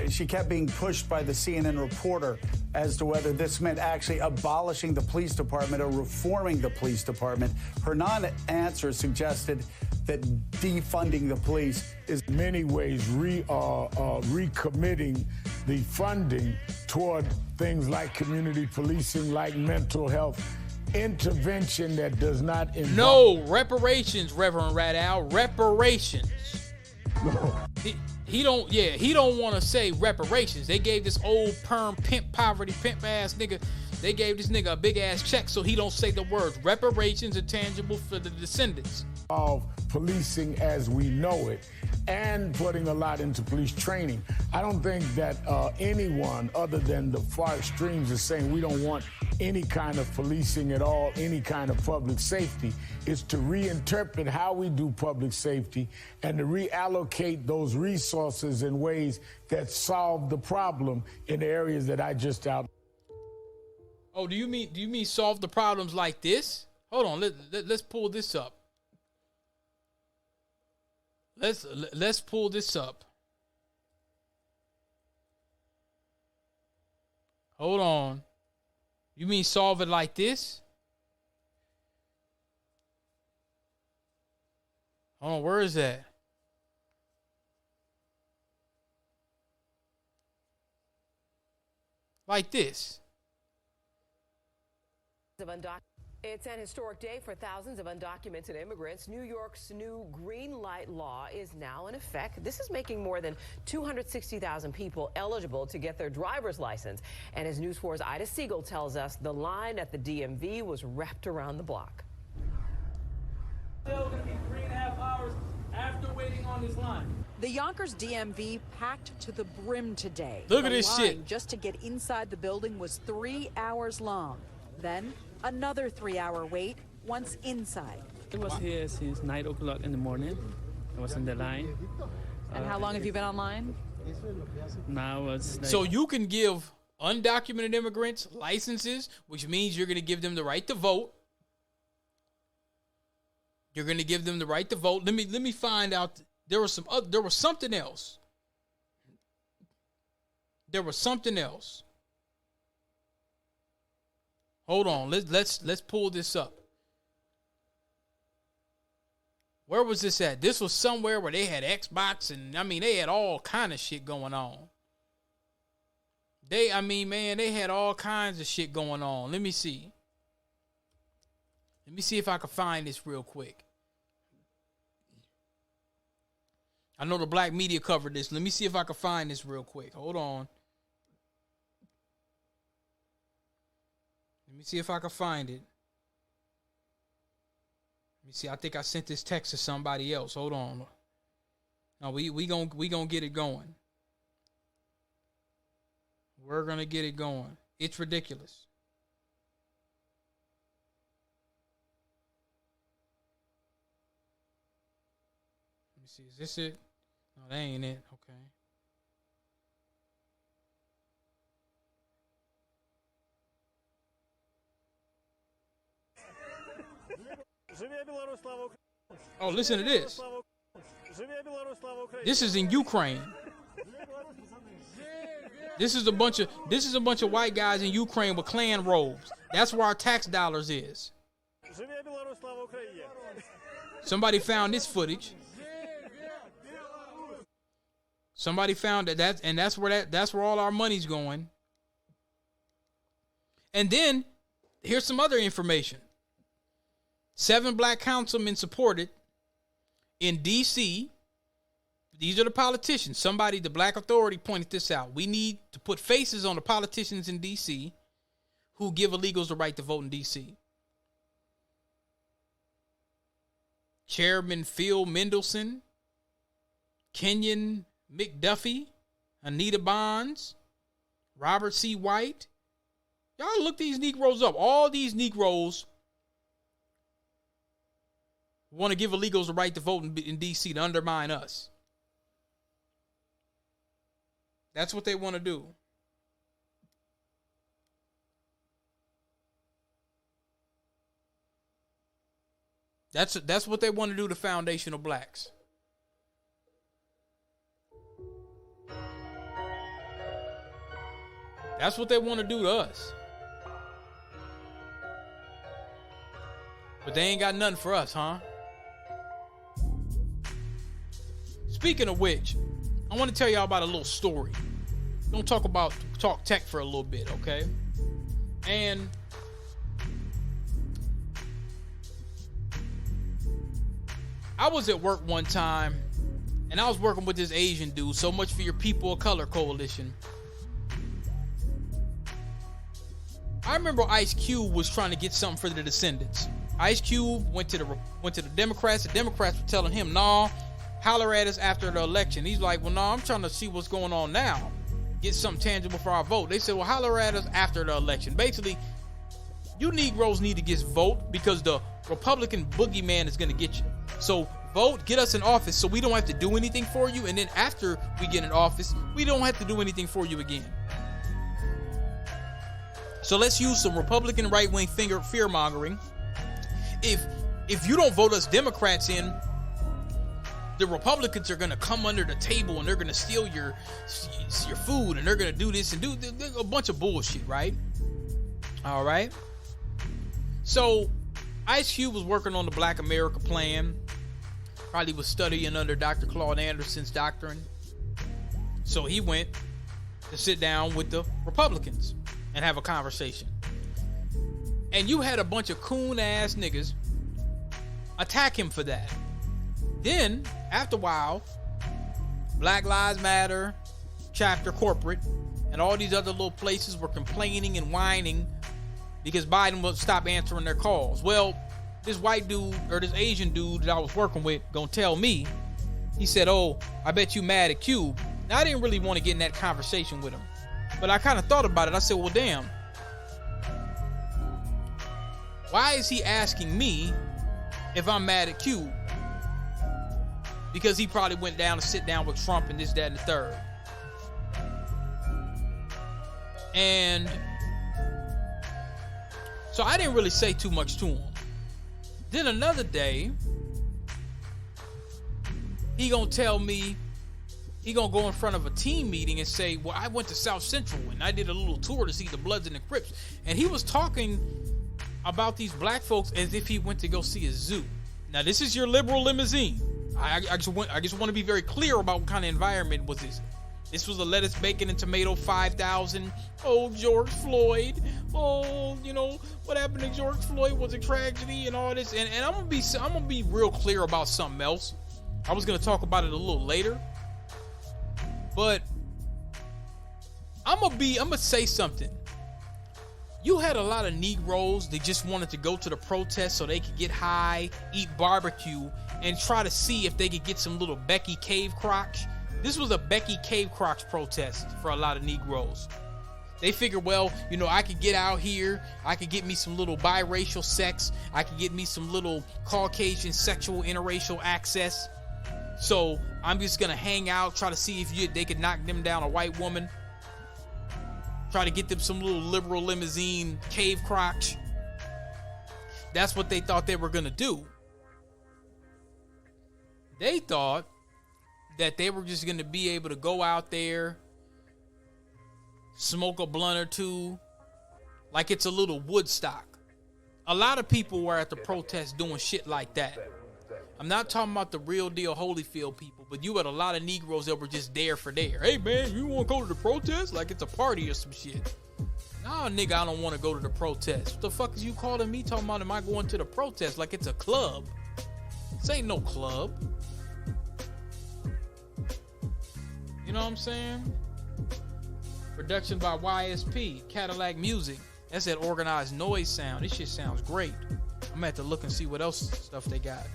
she kept being pushed by the CNN reporter as to whether this meant actually abolishing the police department or reforming the police department. Her non-answer suggested that defunding the police is in many ways recommitting the funding toward things like community policing, like mental health intervention that does not involve... No, reparations, Reverend Rat. Reparations. He don't want to say reparations. They gave this old perm pimp, poverty pimp ass nigga, they gave this nigga a big ass check so he don't say the words. Reparations are tangible for the descendants. Of policing as we know it and putting a lot into police training. I don't think that anyone other than the far extremes is saying we don't want any kind of policing at all, any kind of public safety. It's to reinterpret how we do public safety and to reallocate those resources in ways that solve the problem in the areas that I just outlined. Oh, do you mean solve the problems like this? Hold on, let's pull this up. Let's pull this up. Hold on. You mean solve it like this? Hold on, where is that? Like this. It's an historic day for thousands of undocumented immigrants. New York's new green light law is now in effect. This is making more than 260,000 people eligible to get their driver's license. And as News 4's Ida Siegel tells us, the line at the DMV was wrapped around the block. Still going to be 3.5 hours after waiting on this line. The Yonkers DMV packed to the brim today. Look at this shit. Just to get inside the building was 3 hours long. Then another 3-hour wait once inside. I was here since 9 o'clock in the morning. I was in the line. And how long have you been online? Now it's like... So you can give undocumented immigrants licenses, which means you're going to give them the right to vote. You're going to give them the right to vote. Let me find out. There was something else. There was something else. Hold on. Let's pull this up. Where was this at? This was somewhere where they had Xbox and they had all kind of shit going on. They had all kinds of shit going on. Let me see. Let me see if I can find this real quick. I know the black media covered this. Let me see if I can find this real quick. Hold on. Let me see if I can find it. Let me see. I think I sent this text to somebody else. Hold on. No, we gonna get it going. We're gonna get it going. It's ridiculous. Let me see. Is this it? No, that ain't it. Okay. Oh, listen to this. This is in Ukraine. This is a bunch of white guys in Ukraine with Klan robes. That's where our tax dollars is. Somebody found this footage. Somebody found that's where all our money's going. And then here's some other information. 7 black councilmen supported in D.C. These are the politicians. The Black Authority pointed this out. We need to put faces on the politicians in D.C. who give illegals the right to vote in D.C. Chairman Phil Mendelson, Kenyon McDuffie, Anita Bonds, Robert C. White. Y'all look these Negroes up. All these Negroes We want to give illegals the right to vote in D.C. to undermine us. That's what they want to do. That's what they want to do to foundational blacks. That's what they want to do to us. But they ain't got nothing for us, huh? Speaking of which, I want to tell y'all about a little story. Don't talk tech for a little bit, okay? And I was at work one time, and I was working with this Asian dude. So much for your People of Color Coalition. I remember Ice Cube was trying to get something for the descendants. Ice Cube went to the Democrats. The Democrats were telling him, "Nah, holler at us after the election." He's like, "Well, nah, I'm trying to see what's going on now. Get something tangible for our vote." They said, "Well, holler at us after the election." Basically, you Negroes need to just vote because the Republican boogeyman is going to get you. So vote, get us in office so we don't have to do anything for you. And then after we get in office, we don't have to do anything for you again. So let's use some Republican right-wing fear-mongering. If you don't vote us Democrats in, the Republicans are going to come under the table and they're going to steal your food and they're going to do this and do a bunch of bullshit, right? All right. So Ice Cube was working on the Black America plan. Probably was studying under Dr. Claude Anderson's doctrine. So he went to sit down with the Republicans and have a conversation. And you had a bunch of coon-ass niggas attack him for that. Then, after a while, Black Lives Matter, Chapter Corporate, and all these other little places were complaining and whining because Biden would stop answering their calls. Well, this white dude, or this Asian dude that I was working with, gonna tell me, he said, "Oh, I bet you mad at Cube." Now, I didn't really want to get in that conversation with him, but I kind of thought about it. I said, well, damn. Why is he asking me if I'm mad at Cube? Because he probably went down to sit down with Trump and this, that, and the third. And so I didn't really say too much to him. Then another day, he gonna tell me, he gonna go in front of a team meeting and say, well, I went to South Central and I did a little tour to see the Bloods and the Crips. And he was talking about these black folks as if he went to go see a zoo. Now, this is your liberal limousine. I just want to be very clear about what kind of environment was this. This was a lettuce, bacon, and tomato 5,000. Oh, George Floyd. Oh, you know what happened to George Floyd was a tragedy and all this. And I'm gonna be real clear about something else. I was gonna talk about it a little later, but I'm gonna say something. You had a lot of Negroes that just wanted to go to the protest so they could get high, eat barbecue, and try to see if they could get some little Becky Cave Crotch. This was a Becky Cave Crotch protest for a lot of Negroes. They figured, well, you know, I could get out here, I could get me some little biracial sex, I could get me some little Caucasian sexual interracial access. So I'm just gonna hang out, try to see if they could knock them down a white woman. Try to get them some little liberal limousine cave crotch. That's what they thought they were gonna do. They thought that they were just gonna be able to go out there, smoke a blunt or two, like it's a little Woodstock. A lot of people were at the protest doing shit like that. I'm not talking about the real deal Holyfield people, but you had a lot of Negroes that were just there for there. Hey man, you want to go to the protest? Like it's a party or some shit. Nah, nigga, I don't want to go to the protest. What the fuck is you calling me talking about am I going to the protest like it's a club? This ain't no club. You know what I'm saying? Production by YSP, Cadillac Music. That's that organized noise sound. This shit sounds great. I'm gonna have to look and see what else stuff they got.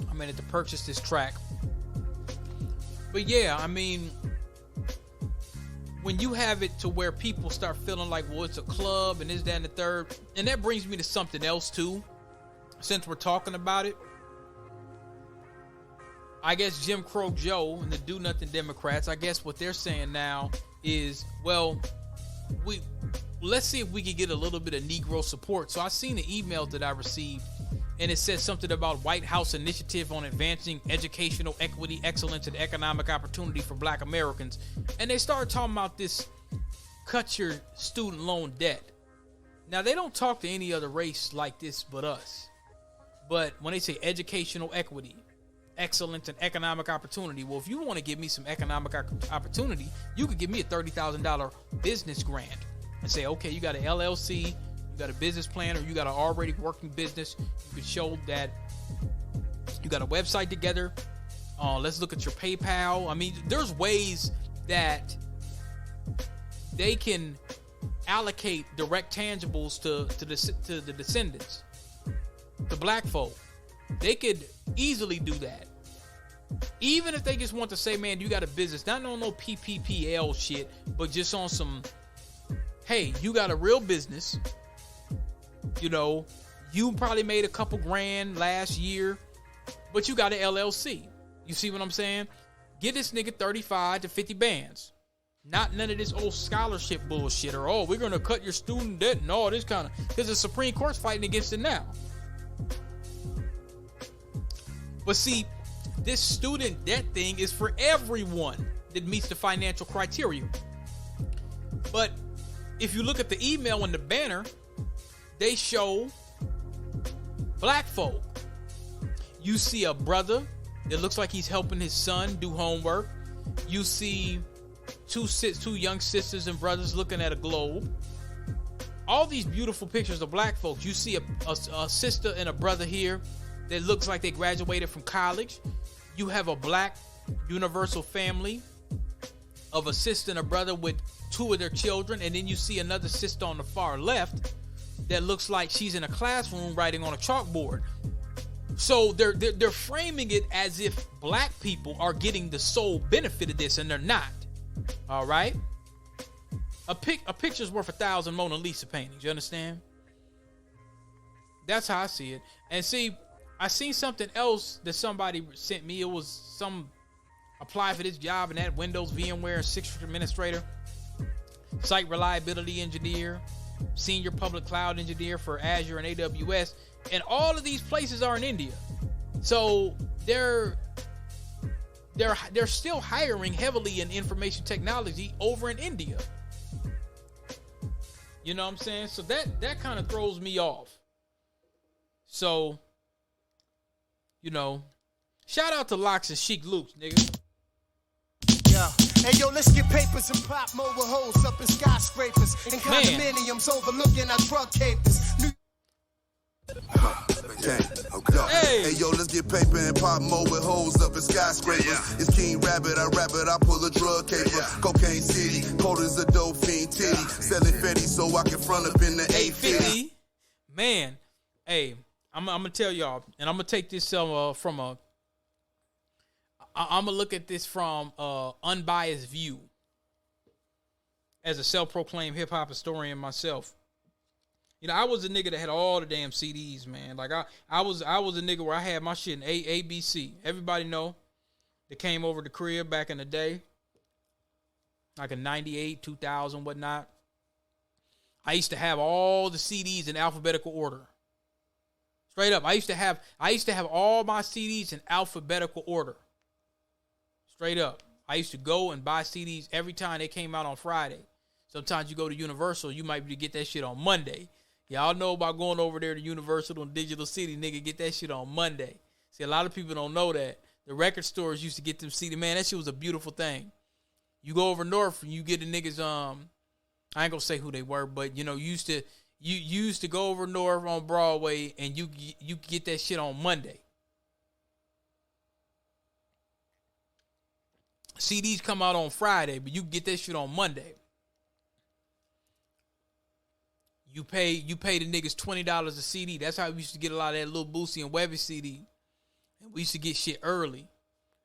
I'm gonna have to purchase this track. But yeah, I mean, when you have it to where people start feeling like, well, it's a club and this, that, and the third, and that brings me to something else too, since we're talking about it. I guess Jim Crow Joe and the Do Nothing Democrats, I guess what they're saying now is, well, let's see if we can get a little bit of Negro support. So I seen an email that I received, and it said something about White House initiative on advancing educational equity, excellence, and economic opportunity for Black Americans. And they started talking about this cut your student loan debt. Now, they don't talk to any other race like this but us. But when they say educational equity, excellence, and economic opportunity, well, if you want to give me some economic opportunity, you could give me a $30,000 business grant and say, okay, you got an LLC, you got a business plan, or you got an already working business. You could show that you got a website together. Let's look at your PayPal. I mean, there's ways that they can allocate direct tangibles to the descendants, to Black folk. They could easily do that. Even if they just want to say, man, you got a business, not on no PPPL shit, but just on some, hey, you got a real business. You know, you probably made a couple grand last year, but you got an LLC. You see what I'm saying? Give this nigga 35 to 50 bands. Not none of this old scholarship bullshit or, oh, we're going to cut your student debt and all this kind of, because the Supreme Court's fighting against it now. But see, this student debt thing is for everyone that meets the financial criteria. But if you look at the email and the banner, they show Black folk. You see a brother that looks like he's helping his son do homework. You see two young sisters and brothers looking at a globe. All these beautiful pictures of Black folks. You see a sister and a brother here that looks like they graduated from college. You have a Black universal family of a sister and a brother with two of their children, and then you see another sister on the far left that looks like she's in a classroom writing on a chalkboard. So they're framing it as if Black people are getting the sole benefit of this, and they're not. All right, a picture's worth 1,000 Mona Lisa paintings. You understand? That's how I see it. And see, I seen something else that somebody sent me. It was some apply for this job and that Windows, VMware, and Citrix administrator, site reliability engineer, senior public cloud engineer for Azure and AWS, and all of these places are in India. So they're still hiring heavily in information technology over in India. You know what I'm saying? So that kind of throws me off. So, you know, shout out to Locks and Chic Loops, nigga. Yeah. Hey, yo, let's get papers and pop more with holes up in skyscrapers and condominiums overlooking our drug capers. Hey, yo, let's get paper and pop more with holes up in skyscrapers. It's King Rabbit, I rap it, I pull a drug caper. Cocaine City, cold as a dope fiend titty. Selling Fetty so I can front up in the 850. Man, hey, I'm gonna tell y'all, and I'm gonna take this I'm gonna look at this from unbiased view as a self-proclaimed hip-hop historian myself. You know, I was a nigga that had all the damn CDs, man. Like I was a nigga where I had my shit in ABC. Everybody know that came over the crib back in the day, like in 98, 2000, whatnot. I used to have all the CDs in alphabetical order. Straight up, I used to have all my CDs in alphabetical order. Straight up, I used to go and buy CDs every time they came out on Friday. Sometimes you go to Universal, you might be to get that shit on Monday. Y'all know about going over there to Universal and Digital City, nigga, get that shit on Monday. See, a lot of people don't know that. The record stores used to get them CD. Man, that shit was a beautiful thing. You go over north and you get the niggas, I ain't gonna say who they were, but you know, you used to go over north on Broadway and you get that shit on Monday. CDs come out on Friday, but you get that shit on Monday. You pay the niggas $20 a CD. That's how we used to get a lot of that Lil Boosie and Webby CD. And we used to get shit early.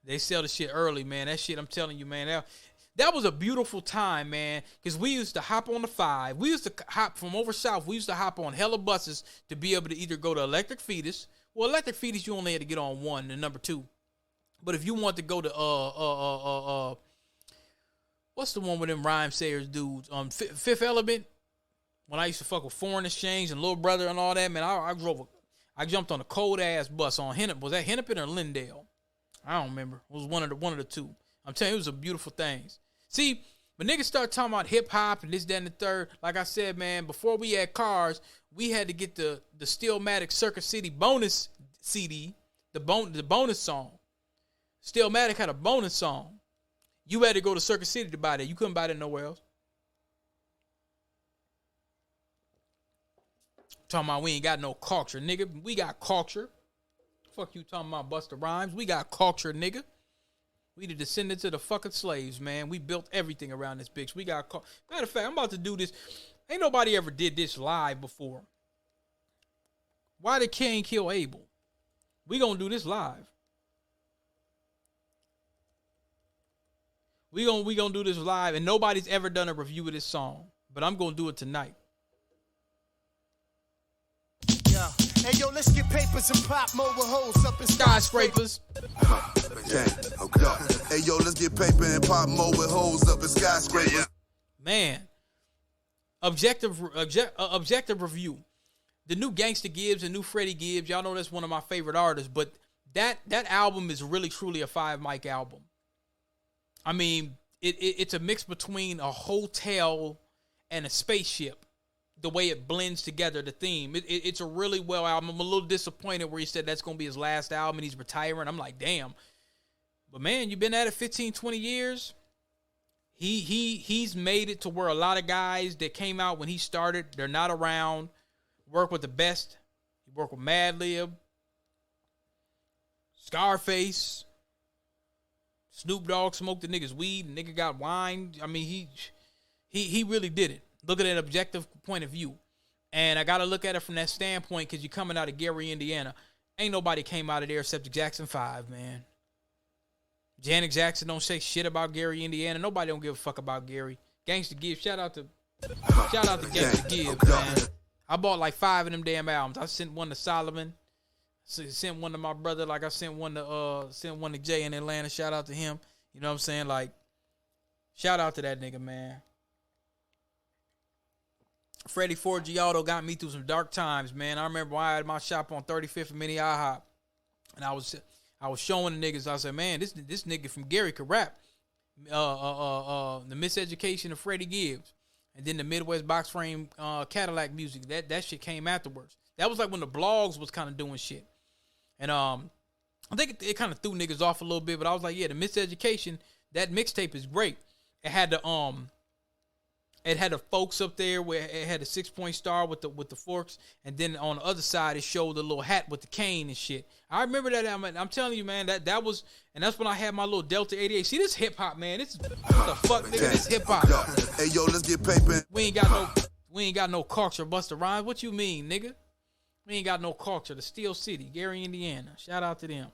They sell the shit early, man. That shit, I'm telling you, man. That was a beautiful time, man, because we used to hop on the 5. We used to hop from over south. We used to hop on hella buses to be able to either go to Electric Fetus. Well, Electric Fetus, you only had to get on 1 and number 2. But if you want to go to, what's the one with them rhyme sayers dudes? Fifth Element. When I used to fuck with Foreign Exchange and Little Brother and all that, man, I jumped on a cold-ass bus on Hennepin. Was that Hennepin or Lindale? I don't remember. It was one of the two. I'm telling you, it was a beautiful things. See, when niggas start talking about hip-hop and this, that, and the third, like I said, man, before we had cars, we had to get the Stillmatic Circuit City bonus CD, the bonus song. Stillmatic had a bonus song. You had to go to Circuit City to buy that. You couldn't buy that nowhere else. Talking about we ain't got no culture, nigga. We got culture. Fuck you talking about Busta Rhymes. We got culture, nigga. We the descendants of the fucking slaves, man. We built everything around this bitch. We got matter of fact, I'm about to do this. Ain't nobody ever did this live before. Why did Cain kill Abel? We gonna do this live. We gonna do this live, and nobody's ever done a review of this song, but I'm gonna do it tonight. Yeah. Hey yo, let's get papers and pop mobile hoes up in skyscrapers. Hey yo, let's get paper and pop more with hoes up in skyscrapers. Man, objective review. The new Gangsta Gibbs and new Freddie Gibbs. Y'all know that's one of my favorite artists, but that album is really truly a 5 mic album. I mean, it's a mix between a hotel and a spaceship. The way it blends together, the theme. It's a really well album. I'm a little disappointed where he said that's going to be his last album and he's retiring. I'm like, damn. But man, you've been at it 15, 20 years. He's made it to where a lot of guys that came out when he started, they're not around. Work with the best. He worked with Madlib, Scarface, Snoop Dogg smoked the niggas weed, the nigga got wine. I mean, he really did it. Look at an objective point of view. And I got to look at it from that standpoint because you're coming out of Gary, Indiana. Ain't nobody came out of there except the Jackson 5, man. Janet Jackson don't say shit about Gary, Indiana. Nobody don't give a fuck about Gary. Gangsta Gibbs, shout out to Gangsta Gibbs, man. I bought like 5 of them damn albums. I sent one to Solomon. Sent one to my brother. Like I sent one to Jay in Atlanta. Shout out to him. You know what I'm saying? Like, shout out to that nigga, man. Freddie Forgiato got me through some dark times, man. I remember when I had my shop on 35th and Mini IHOP, and I was showing the niggas. I said, man, this nigga from Gary could rap. The Miseducation of Freddie Gibbs, and then the Midwest Box Frame Cadillac music. That shit came afterwards. That was like when the blogs was kind of doing shit, and I think it kind of threw niggas off a little bit. But I was like, yeah, the Miseducation, that mixtape is great. It had the folks up there where it had a 6-point star with the forks, and then on the other side it showed the little hat with the cane and shit. I remember that. I'm telling you, man, that was, and that's when I had my little Delta 88. See, this hip hop, man. This is what the fuck, nigga. This hip hop. Hey yo, let's get paper. We ain't got no culture, Busta Rhymes. What you mean, nigga? We ain't got no culture. The Steel City, Gary, Indiana. Shout out to them.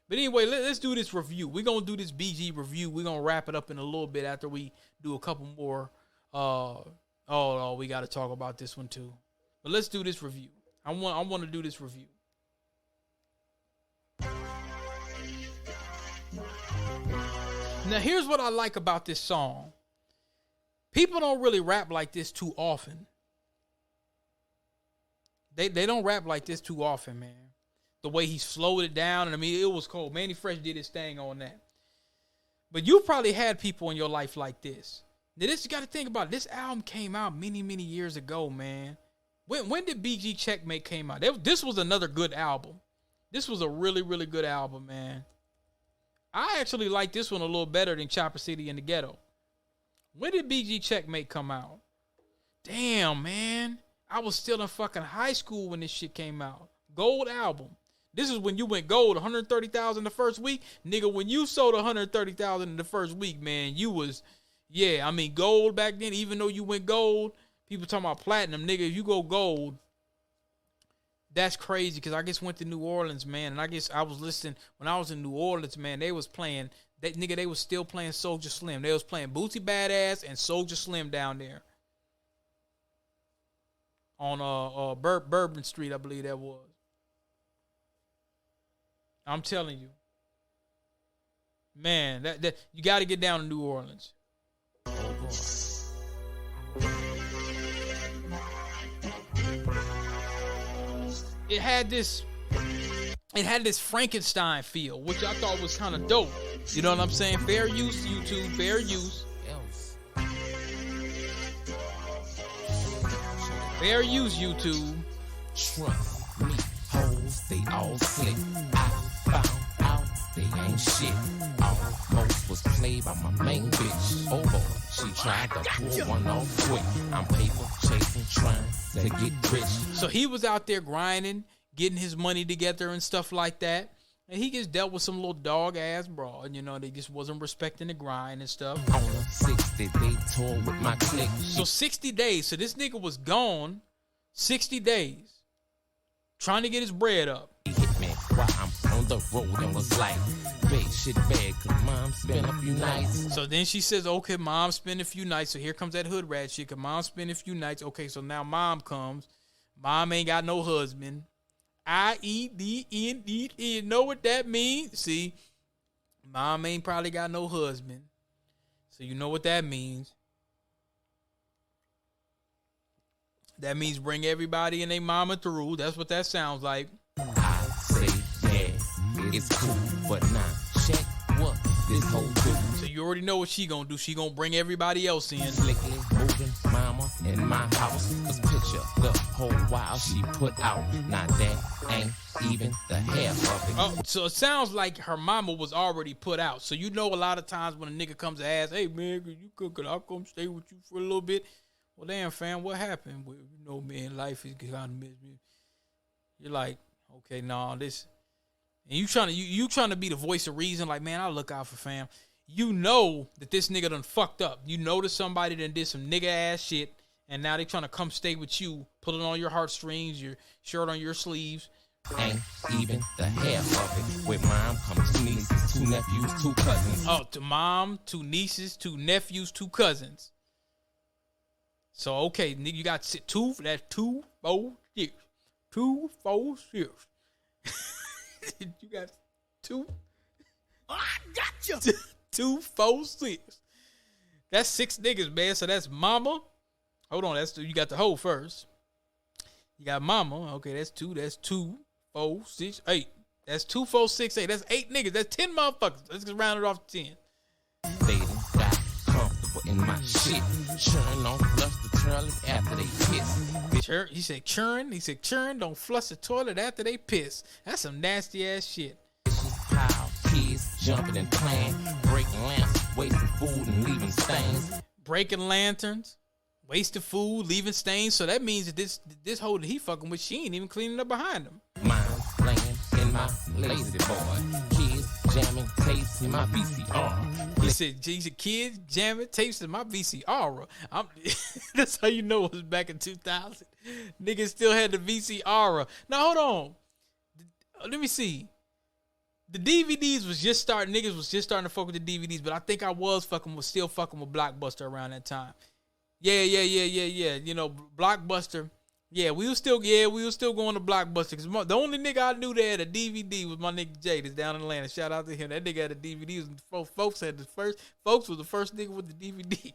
But anyway, let's do this review. We're gonna do this BG review. We're gonna wrap it up in a little bit after we do a couple more. We got to talk about this one too. But let's do this review. I want to do this review. Now, here's what I like about this song. People don't really rap like this too often. They don't rap like this too often, man. The way he slowed it down, and I mean, it was cold. Manny Fresh did his thing on that. But you probably had people in your life like this. Now, this you got to think about it. This album came out many, many years ago, man. When did BG Checkmate came out? This was another good album. This was a really, really good album, man. I actually like this one a little better than Chopper City in the Ghetto. When did BG Checkmate come out? Damn, man. I was still in fucking high school when this shit came out. Gold album. This is when you went gold, 130,000 the first week. Nigga, when you sold 130,000 in the first week, man, you was... Yeah, I mean, gold back then, even though you went gold, people talking about platinum. Nigga, if you go gold, that's crazy because I just went to New Orleans, man, and I guess I was listening. When I was in New Orleans, man, they was playing They was still playing Soulja Slim. They was playing Bootsy Badass and Soulja Slim down there on Bourbon Street, I believe that was. I'm telling you, man, that you got to get down to New Orleans. Oh boy. It had this Frankenstein feel, which I thought was kind of dope. You know what I'm saying? Fair use, YouTube, fair use. Fair use, YouTube. Trust me, hoes, they all slick. I found out they ain't shit. Almost was played by my main bitch. Oh boy, she tried to pull one off quick. I'm paper chasing, trying to get rich. So he was out there grinding, getting his money together and stuff like that. And he just dealt with some little dog ass broad. You know, they just wasn't respecting the grind and stuff. On a 60-day tour with my clique. So 60 days. So this nigga was gone 60 days trying to get his bread up. He hit me while I'm on the road and was like, big shit bad, cause mom spent a few nights. So then she says, okay, mom spent a few nights. So here comes that hood rat shit, cause mom spent a few nights. Okay, so now mom comes. Mom ain't got no husband. IEDN, know what that means? See, mom ain't probably got no husband. So you know what that means. That means bring everybody and their mama through. That's what that sounds like. I say, yeah, it's cool, but nah, check what this whole do. So you already know what she gonna do. She gonna bring everybody else in. Slickly moving mama in my house. Cause picture the whole while she put out. Now that ain't even the half of it. Oh, so it sounds like her mama was already put out. So you know a lot of times when a nigga comes to ask, hey man, could I come stay with you for a little bit? Well, damn, fam, what happened? Well, you know, man, life is kind of miserable. You're like, okay, nah, this, and you trying to be the voice of reason. Like, man, I'll look out for fam. You know that this nigga done fucked up. You know that somebody done did some nigga ass shit, and now they trying to come stay with you, pulling on your heartstrings, your shirt on your sleeves. Ain't even the half of it. With mom come 2 nieces, 2 nephews, 2 cousins. Oh, to mom, 2 nieces, 2 nephews, 2 cousins. So, okay, nigga, you got 2, that's 2, 4, 6. 2, 4, 6. You got 2. I got you. 2, 4, 6. That's 6 niggas, man. So that's mama. Hold on, you got the hoe first. You got mama. Okay, that's 2. That's 2, 4, 6, 8. That's 2, 4, 6, 8. That's 8 niggas. That's 10 motherfuckers. Let's just round it off to 10. They done got comfortable in my shit. Churn on flush the toilet after they piss. He said churn. He said churn. Don't flush the toilet after they piss. That's some nasty ass shit. Pile kids jumping and playing, breaking lamps, wasting food and leaving stains. Breaking lanterns, wasting food, leaving stains. So that means that this hoe that he fucking with, she ain't even cleaning up behind him. Mine laying in my lazy boy. Kids jamming tapes in my VCR. He said kids jamming tapes in my VCR. That's how you know it was back in 2000. Niggas still had the VCR. Now hold on. Let me see. The DVDs was just starting. Niggas was just starting to fuck with the DVDs, but I think I was still fucking with Blockbuster around that time. Yeah. You know, Blockbuster. Yeah, we was still going to Blockbuster. Cause the only nigga I knew that had a DVD was my nigga Jay that's down in Atlanta. Shout out to him. That nigga had a DVD. Folks was the first nigga with the DVD.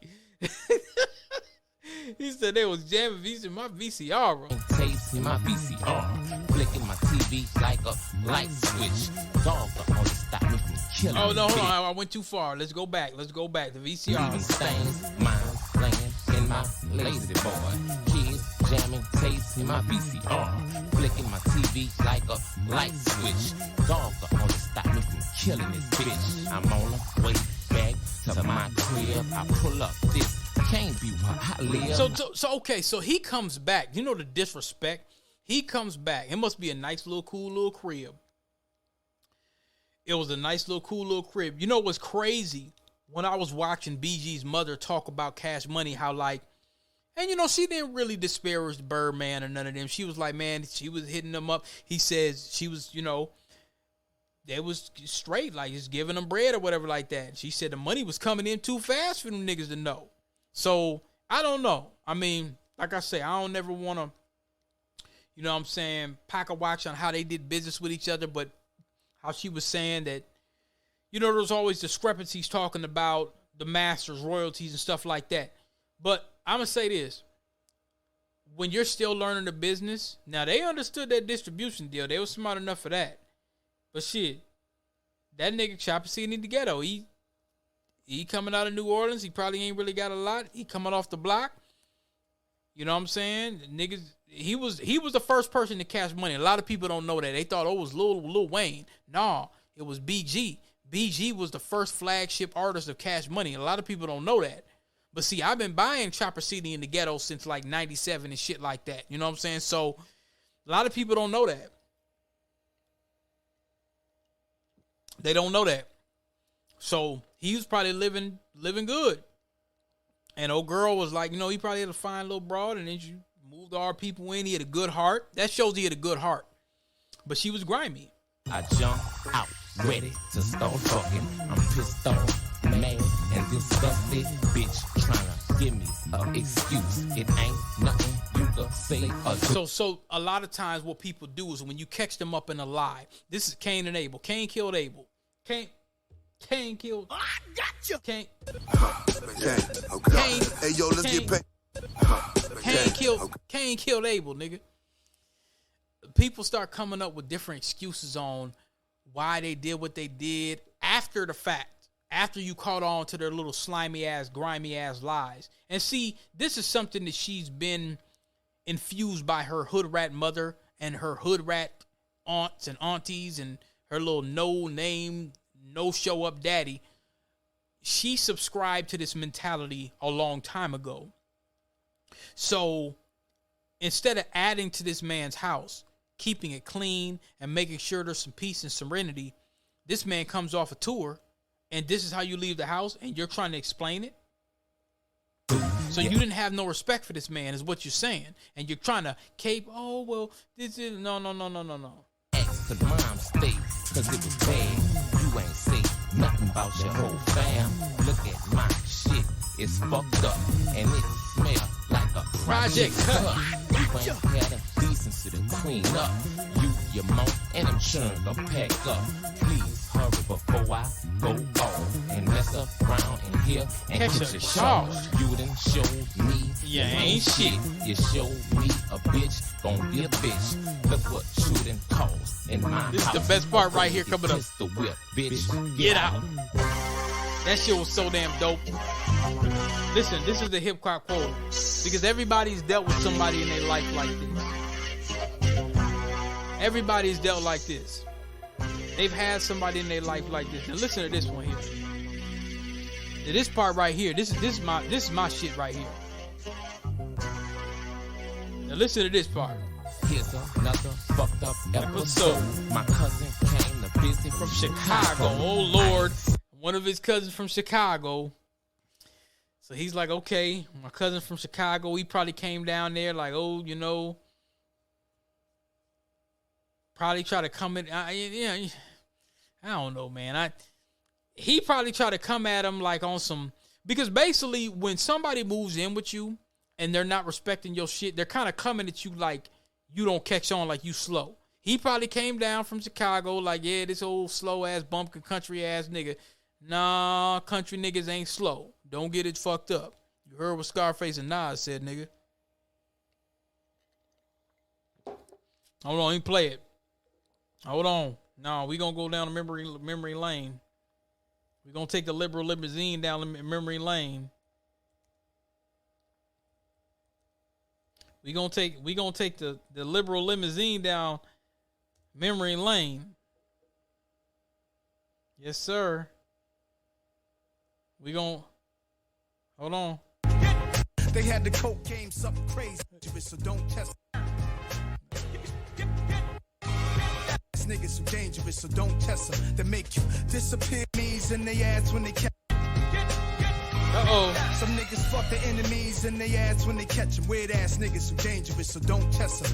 He said they was jamming in my VCR. Tapes in my VCR. Flicking my TV like a light switch. Dog only stop me from killing. Oh no, hold on. I went too far. Let's go back. The VCR. Leaving stains, mine laying in my lazy boy. Kids jamming tapes in my VCR. Flicking my TV like a light switch. Dog only stop me from killing this bitch. I'm on the way back to my crib. I pull up this. Can't be where I live. So he comes back. You know the disrespect. He comes back. It must be a nice little cool little crib. It was a nice little cool little crib. You know what's crazy? When I was watching BG's mother talk about Cash Money, how like, and you know, she didn't really disparage Birdman or none of them. She was like, man, she was hitting them up. He says she was, you know, they was straight, like just giving them bread or whatever like that. She said the money was coming in too fast for them niggas to know. So I don't know. I mean, like I say, I don't never want to, you know what I'm saying, pack a watch on how they did business with each other, but how she was saying that, you know, there's always discrepancies talking about the masters, royalties, and stuff like that. But I'm going to say this. When you're still learning the business, now they understood that distribution deal. They were smart enough for that. But shit, that nigga Chopper City in the ghetto, he coming out of New Orleans. He probably ain't really got a lot. He coming off the block. You know what I'm saying? Niggas, he was the first person to cash money. A lot of people don't know that. They thought, it was Lil Wayne. Nah, it was BG. BG was the first flagship artist of Cash Money. A lot of people don't know that. But see, I've been buying Chopper City in the ghetto since like 97 and shit like that. You know what I'm saying? So a lot of people don't know that. They don't know that. So he was probably living good. And old girl was like, you know, he probably had a fine little broad, and then you moved our people in. He had a good heart. That shows he had a good heart. But she was grimy. I jump out, ready to start fucking. I'm pissed off, mad, and disgusted. Bitch trying to give me an excuse. It ain't nothing you can say. So a lot of times what people do is when you catch them up in a lie. This is Cain and Abel. Cain killed Abel. Cain killed. I got you. Cain. Hey, yo, let's get paid. Cain killed Abel, nigga. People start coming up with different excuses on why they did what they did after the fact. After you caught on to their little slimy ass, grimy ass lies. And see, this is something that she's been infused by her hood rat mother and her hood rat aunts and aunties and her little no name, no show up daddy. She subscribed to this mentality a long time ago. So instead of adding to this man's house, keeping it clean and making sure there's some peace and serenity, this man comes off a tour and this is how you leave the house and you're trying to explain it. So you didn't have no respect for this man is what you're saying. And you're trying to cape, oh, well, this is, no. Ask the mom stay, cause it was bad. You ain't say nothing about your whole fam. Look at my shit, it's fucked up. And it smell like a project cut. You ain't had a decency to clean up. You, your mom, and I'm sure gonna pack up. Please hurry before I go off and mess around in here and Catch hit a your charge. charge. You done showed me you ain't shit. You showed me a bitch, gon' be a bitch. Look what you done caused in my This is house. the best part right here coming up. The whip, bitch. Get out. That shit was so damn dope. Listen, this is the hip hop quote. Because everybody's dealt with somebody in their life like this. Everybody's dealt like this. They've had somebody in their life like this. Now listen to this one here. Now, this part right here, this is my shit right here. Now listen to this part. Here's another fucked up episode. My cousin came to visit From Chicago. Oh Lord. One of his cousins from Chicago. So he's like, okay, my cousin from Chicago, he probably came down there like, oh, you know, probably try to come in. I don't know, man. He probably tried to come at him like on some, because basically when somebody moves in with you and they're not respecting your shit, they're kind of coming at you like you don't catch on, like you slow. He probably came down from Chicago like, yeah, this old slow ass bumpkin country ass nigga. Nah, country niggas ain't slow. Don't get it fucked up. You heard what Scarface and Nas said, nigga. Hold on, let me play it. Hold on. No, we gonna go down memory lane. We gonna take the liberal limousine down memory lane. We gonna take the liberal limousine down memory lane. Yes, sir. We gon' hold on. They had the coke game, something crazy, so don't test. Niggas so dangerous, so don't test them. They make you disappear knees in their ass when they catch. Some niggas fuck the enemies in their ass when they catch them. Weird ass niggas so dangerous, so don't test them.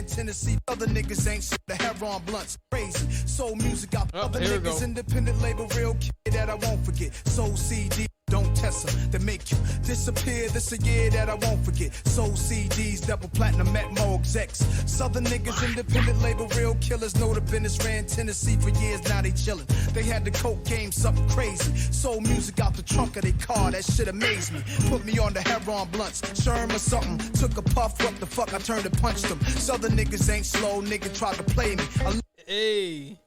ran Tennessee. Other niggas ain't shit. The Heron blunts crazy. Soul music out. Other niggas independent label, real kid that I won't forget. Soul CD. Don't test her, they make you disappear. This a year that I won't forget. Soul CDs, double platinum, met more execs. Southern niggas, independent label, real killers. Know the business, ran Tennessee for years, now they chillin'. They had the coke game, something crazy. Soul music out the trunk of their car, that shit amazed me. Put me on the Heron blunts, Sherm or something. Took a puff, what the fuck, I turned and punched them. Southern niggas ain't slow, nigga tried to play me. Hey.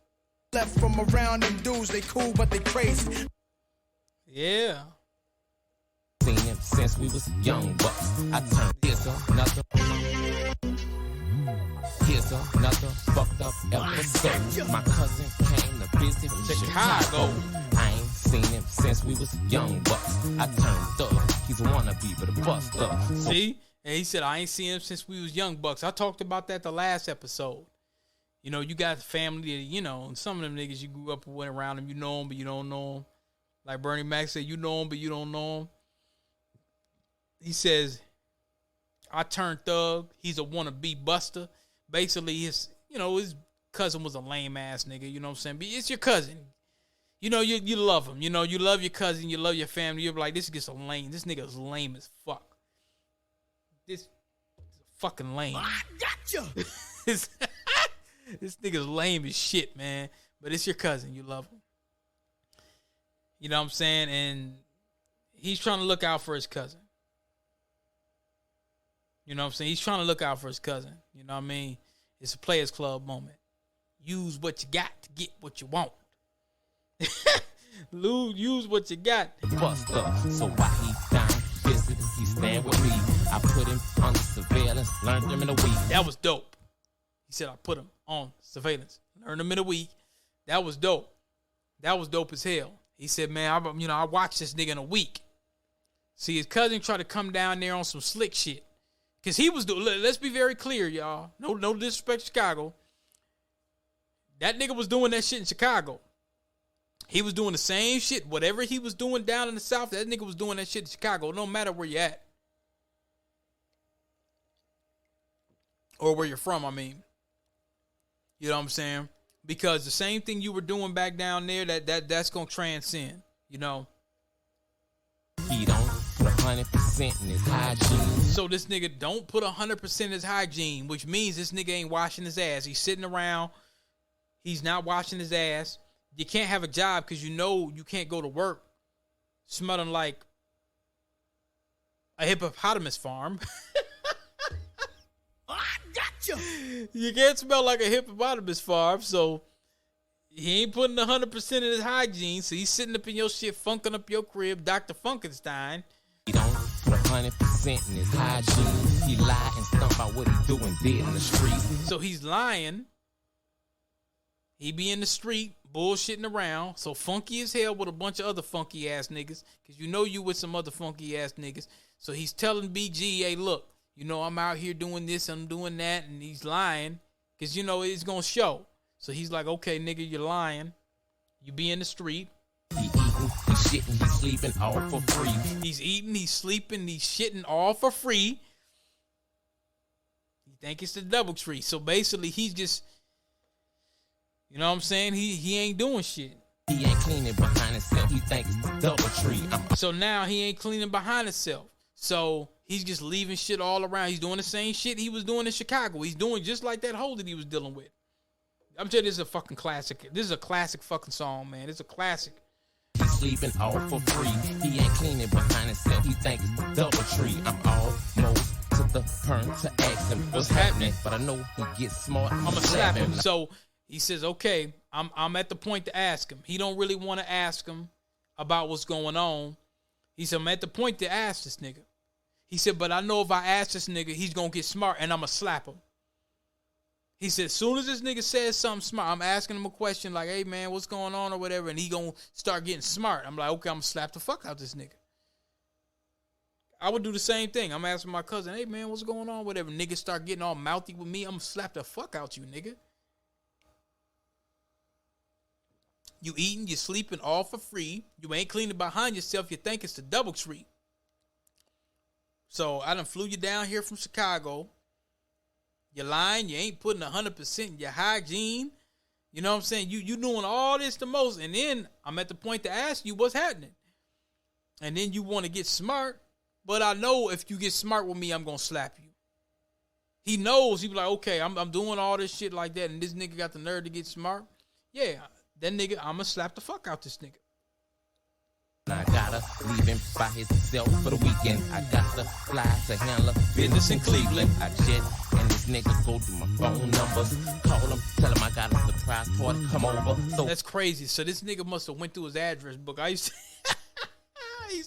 Left from around them dudes, they cool, but they crazy. Yeah. Seen him since we was young bucks. I turned here's another fucked up episode. My cousin came to visit Chicago. I ain't seen him since we was young bucks. I turned up. He's a wannabe, but a bust up. See? And he said, I ain't seen him since we was young bucks. I talked about that the last episode. You know, you got family that, you know, and some of them niggas you grew up and went around them, you know them, but you don't know them. Like Bernie Mac said, you know him, but you don't know him. He says, I turned thug. He's a wannabe buster. Basically, his cousin was a lame ass nigga. You know what I'm saying? But it's your cousin. You know, you love him. You know, you love your cousin. You love your family. You're like, this gets a lame. This nigga is lame as fuck. This is fucking lame. I gotcha. This nigga's lame as shit, man. But it's your cousin. You love him. You know what I'm saying? And he's trying to look out for his cousin. You know what I'm saying? He's trying to look out for his cousin. You know what I mean? It's a Players Club moment. Use what you got to get what you want. Lou, use what you got. Bust up. So while he down visiting, he stand with me. I put him under surveillance, learned him in a week. That was dope. He said I put him on surveillance, learned him in a week. That was dope. That was dope as hell. He said, man, I watched this nigga in a week. See, his cousin tried to come down there on some slick shit. Because he was doing, let's be very clear, y'all. No disrespect to Chicago. That nigga was doing that shit in Chicago. He was doing the same shit. Whatever he was doing down in the South, that nigga was doing that shit in Chicago, no matter where you at. Or where you're from, I mean. You know what I'm saying? Because the same thing you were doing back down there, that's gonna transcend, you know. He don't put 100% in his hygiene. So this nigga don't put 100% in his hygiene, which means this nigga ain't washing his ass. He's sitting around. He's not washing his ass. You can't have a job because you know you can't go to work smelling like a hippopotamus farm. You can't smell like a hippopotamus farm, so he ain't putting 100% in his hygiene, so he's sitting up in your shit, funking up your crib, Dr. Funkenstein. He don't put 100% in his hygiene. He lie and stuff about what he doing dead in the street. So he's lying. He be in the street, bullshitting around, so funky as hell with a bunch of other funky ass niggas, because you know you with some other funky ass niggas. So he's telling BG, hey, look, you know, I'm out here doing this, I'm doing that, and he's lying because, you know, it's going to show. So he's like, okay, nigga, you're lying. You be in the street. He eating, he shitting, he sleeping all for free. He's eating, he's sleeping, he's shitting all for free. You think it's the DoubleTree. So basically, he's just, you know what I'm saying? He ain't doing shit. He ain't cleaning behind himself. He think it's the DoubleTree. So now he ain't cleaning behind himself. So he's just leaving shit all around. He's doing the same shit he was doing in Chicago. He's doing just like that hoe that he was dealing with. I'm telling you, this is a fucking classic. This is a classic fucking song, man. It's a classic. He's sleeping all for free. He ain't cleaning behind himself. He think it's the DoubleTree. I'm almost to the Perms to ask him what's happening. But I know he gets smart. I'm gonna slap him. So he says, okay, I'm at the point to ask him. He don't really want to ask him about what's going on. He said, I'm at the point to ask this nigga. He said, but I know if I ask this nigga, he's going to get smart and I'm going to slap him. He said, as soon as this nigga says something smart, I'm asking him a question like, hey, man, what's going on or whatever, and he going to start getting smart. I'm like, okay, I'm going to slap the fuck out this nigga. I would do the same thing. I'm asking my cousin, hey, man, what's going on, whatever. Niggas start getting all mouthy with me, I'm going to slap the fuck out you, nigga. You eating, you sleeping all for free. You ain't cleaning behind yourself. You think it's the DoubleTree. So I done flew you down here from Chicago. You're lying. You ain't putting 100% in your hygiene. You know what I'm saying? You doing all this the most. And then I'm at the point to ask you what's happening. And then you want to get smart. But I know if you get smart with me, I'm going to slap you. He knows. He be like, okay, I'm doing all this shit like that. And this nigga got the nerve to get smart. Yeah, that nigga, I'm going to slap the fuck out this nigga. I gotta leave him by himself for the weekend. I got to fly to handle business in Cleveland. I jet and this nigga go through my phone numbers. Call him, tell him I got a surprise party, come over. So that's crazy. So this nigga must have went through his address book. I used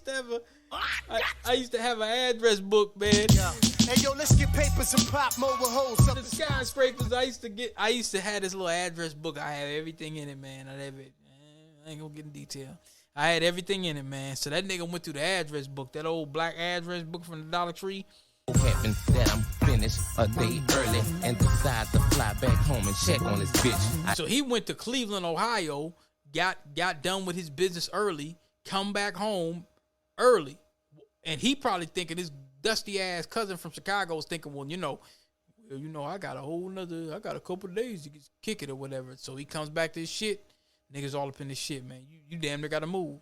to have an address book, man. Yeah. Hey yo, let's get papers and pop mobile hoes up the skyscrapers. I used to have this little address book. I have everything in it, man. I ain't gonna get in detail. I had everything in it, man. So that nigga went through the address book, that old black address book from the Dollar Tree. Happened that I'm finished a day early and decide to fly back home and check on this bitch. So he went to Cleveland, Ohio, got done with his business early, come back home early, and he probably thinking his dusty ass cousin from Chicago was thinking, well, I got a couple of days to kick it or whatever. So he comes back to his shit. Niggas all up in this shit, man. You damn near gotta move.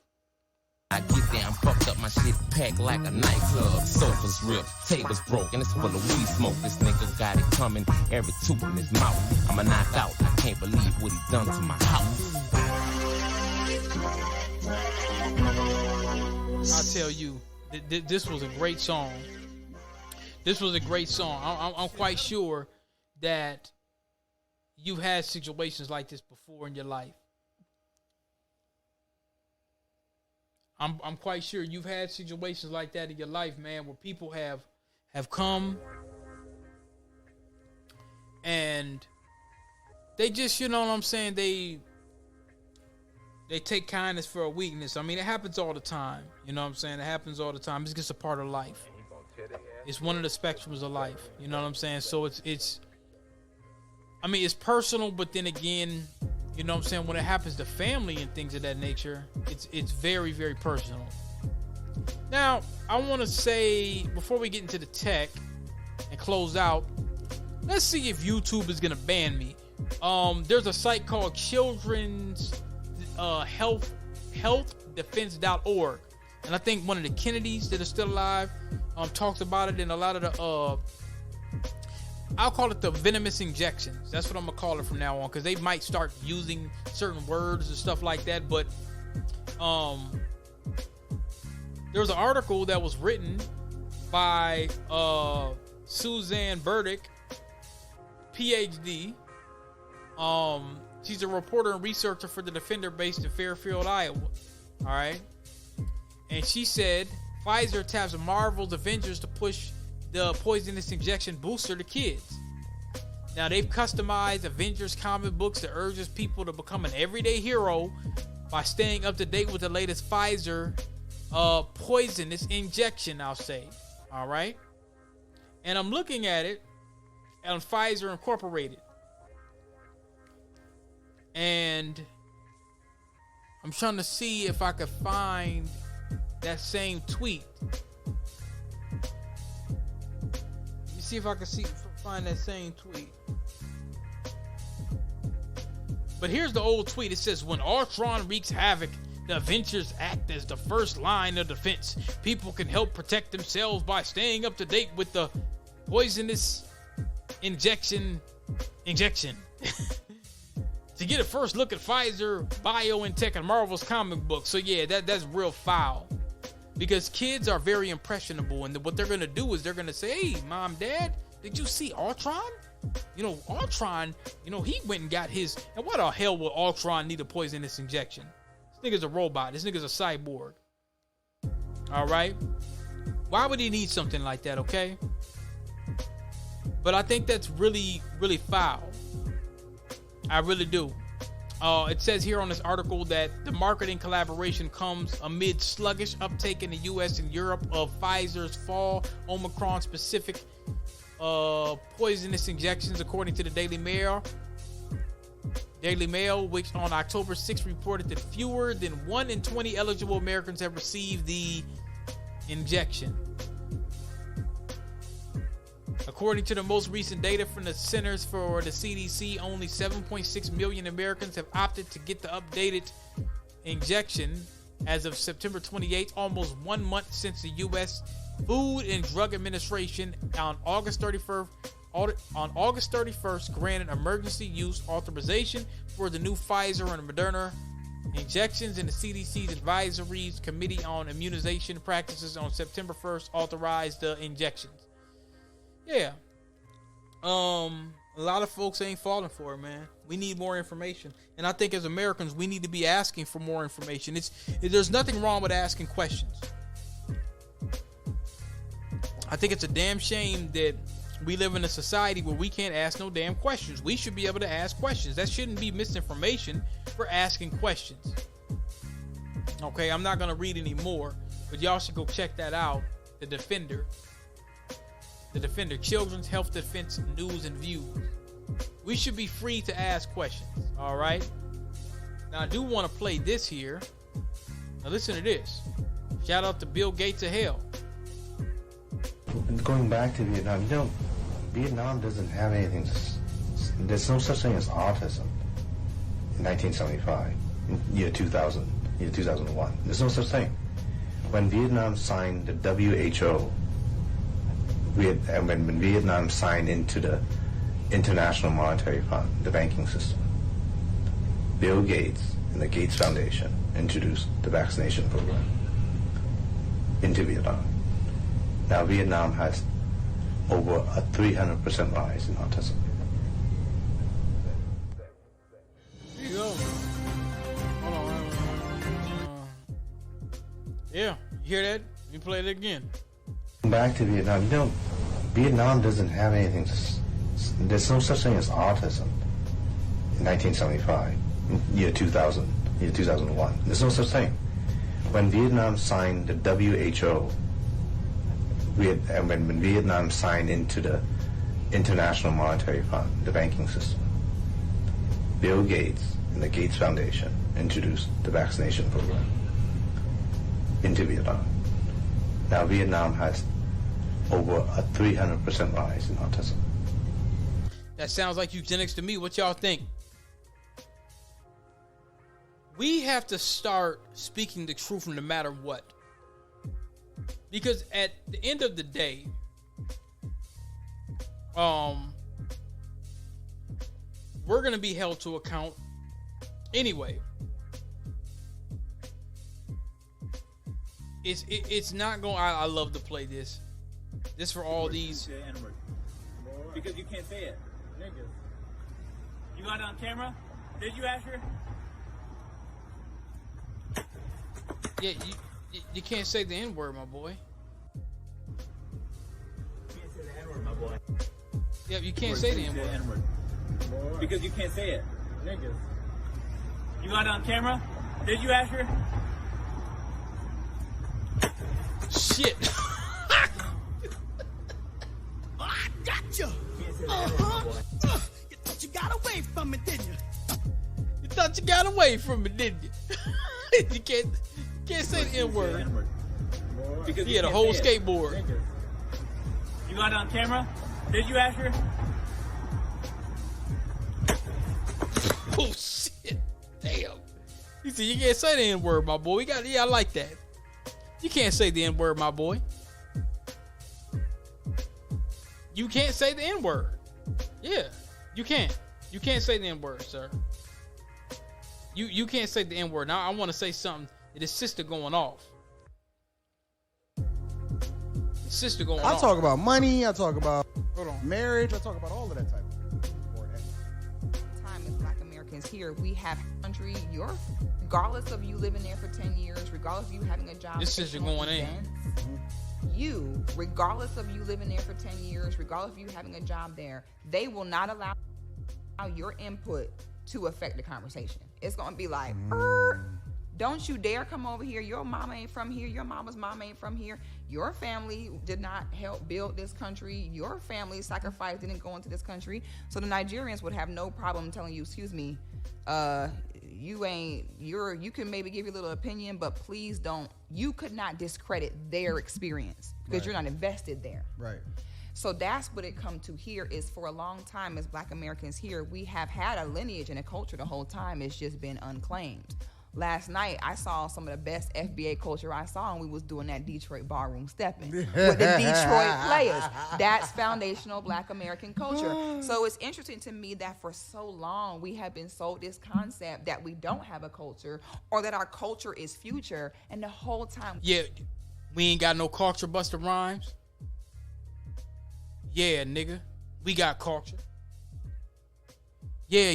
I get there, I'm fucked up, my shit packed like a nightclub. Sofas ripped, tables broken, it's full of weed smoke. This nigga got it coming, every tooth in his mouth. I'ma knock out, I can't believe what he done to my house. I'll tell you, this was a great song. This was a great song. I'm quite sure that you've had situations like this before in your life. I'm quite sure you've had situations like that in your life, man, where people have come and they just, you know what I'm saying, they take kindness for a weakness. I mean, it happens all the time. You know what I'm saying? It happens all the time. It's just a part of life. It's one of the spectrums of life. You know what I'm saying? So it's personal, but then again, you know what I'm saying, when it happens to family and things of that nature, it's very, very personal. Now, I want to say, before we get into the tech and close out, let's see if YouTube is going to ban me. There's a site called Children's healthdefense.org. And I think one of the Kennedys that are still alive talks about it in a lot of the I'll call it the venomous injections. That's what I'm gonna call it from now on, because they might start using certain words and stuff like that. But there was an article that was written by Suzanne Burdick, PhD. She's a reporter and researcher for The Defender based in Fairfield, Iowa. All right. And she said Pfizer taps Marvel's Avengers to push the poisonous injection booster to kids. Now, they've customized Avengers comic books that urges people to become an everyday hero by staying up to date with the latest Pfizer poisonous injection, I'll say. All right. And I'm looking at it on Pfizer Incorporated. And I'm trying to see if I could find that same tweet. Let me see if I can find that same tweet. But here's the old tweet. It says, when Ultron wreaks havoc, the Avengers act as the first line of defense. People can help protect themselves by staying up to date with the poisonous injection. To get a first look at Pfizer, BioNTech, and Marvel's comic book. So yeah, that's real foul. Because kids are very impressionable, and what they're going to do is they're going to say, hey, Mom, Dad, did you see Ultron? You know, Ultron, he went and got his... And why the hell would Ultron need a poisonous injection? This nigga's a robot. This nigga's a cyborg. All right? Why would he need something like that, okay? But I think that's really, really foul. I really do. It says here on this article that the marketing collaboration comes amid sluggish uptake in the U.S. and Europe of Pfizer's fall Omicron-specific poisonous injections, according to the Daily Mail. Which on October 6th reported that fewer than 1 in 20 eligible Americans have received the injection. According to the most recent data from the Centers for the CDC, only 7.6 million Americans have opted to get the updated injection as of September 28th, almost 1 month since the U.S. Food and Drug Administration on August 31st granted emergency use authorization for the new Pfizer and Moderna injections, and the CDC's Advisories Committee on Immunization Practices on September 1st authorized the injections. Yeah. A lot of folks ain't falling for it, man. We need more information. And I think as Americans, we need to be asking for more information. There's nothing wrong with asking questions. I think it's a damn shame that we live in a society where we can't ask no damn questions. We should be able to ask questions. That shouldn't be misinformation for asking questions. Okay, I'm not going to read any more, but y'all should go check that out. The Defender, Children's Health Defense News and Views. We should be free to ask questions, all right? Now, I do want to play this here. Now, listen to this. Shout out to Bill Gates of Hell. Going back to Vietnam, Vietnam doesn't have anything. There's no such thing as autism in 1975, in year 2000, year 2001. There's no such thing. When Vietnam signed the WHO, when Vietnam signed into the International Monetary Fund, the banking system, Bill Gates and the Gates Foundation introduced the vaccination program into Vietnam. Now Vietnam has over a 300% rise in autism. There you go. Hold on. Yeah, you hear that? Let me play it again. Back to Vietnam, Vietnam doesn't have anything. There's no such thing as autism in 1975, in year 2000, year 2001. There's no such thing. When Vietnam signed the WHO, when Vietnam signed into the International Monetary Fund, the banking system, Bill Gates and the Gates Foundation introduced the vaccination program into Vietnam. Now Vietnam has over a 300% rise in autism. That sounds like eugenics to me. What y'all think? We have to start speaking the truth no matter what. Because at the end of the day, we're going to be held to account anyway. It's not going. I love to play this. This for all these. Because you can't say it. Niggas. You got it on camera? Did you, Asher? Yeah, you can't say the N-word, my boy. You can't say the N-word, my boy. Yeah, you can't say the N-word. Because you can't say it. Niggas. You got it on camera? Did you, Asher? Shit. I got you. You thought you got away from me, didn't you? You thought you got away from me, didn't you? You can't say the N-word. He had a whole skateboard. You got it on camera? Did you, Asher? Oh, shit. Damn. He said, you can't say the N-word, my boy. I like that. You can't say the N-word, my boy. You can't say the N-word. Yeah, you can't. You can't say the N-word, sir. You can't say the N-word. Now I want to say something that his sister going off. His sister going off. I talk about money. I talk about marriage. I talk about all of that type of time as Black Americans here, we have country. Regardless of you living there for 10 years, regardless of you having a job. This sister going in. You, regardless of you living there for 10 years, regardless of you having a job there, they will not allow your input to affect the conversation. It's going to be like, don't you dare come over here. Your mama ain't from here. Your mama's mama ain't from here. Your family did not help build this country. Your family sacrifice didn't go into this country. So the Nigerians would have no problem telling you, excuse me, you can maybe give your little opinion, but please don't. You could not discredit their experience because you're not invested there. Right. So that's what it come to here is for a long time as Black Americans here, we have had a lineage and a culture the whole time. It's just been unclaimed. Last night, I saw some of the best FBA culture I saw, and we was doing that Detroit ballroom stepping with the Detroit players. That's foundational Black American culture. So it's interesting to me that for so long, we have been sold this concept that we don't have a culture or that our culture is future, and the whole time... Yeah, we ain't got no culture, Busta Rhymes. Yeah, nigga, we got culture. Yeah.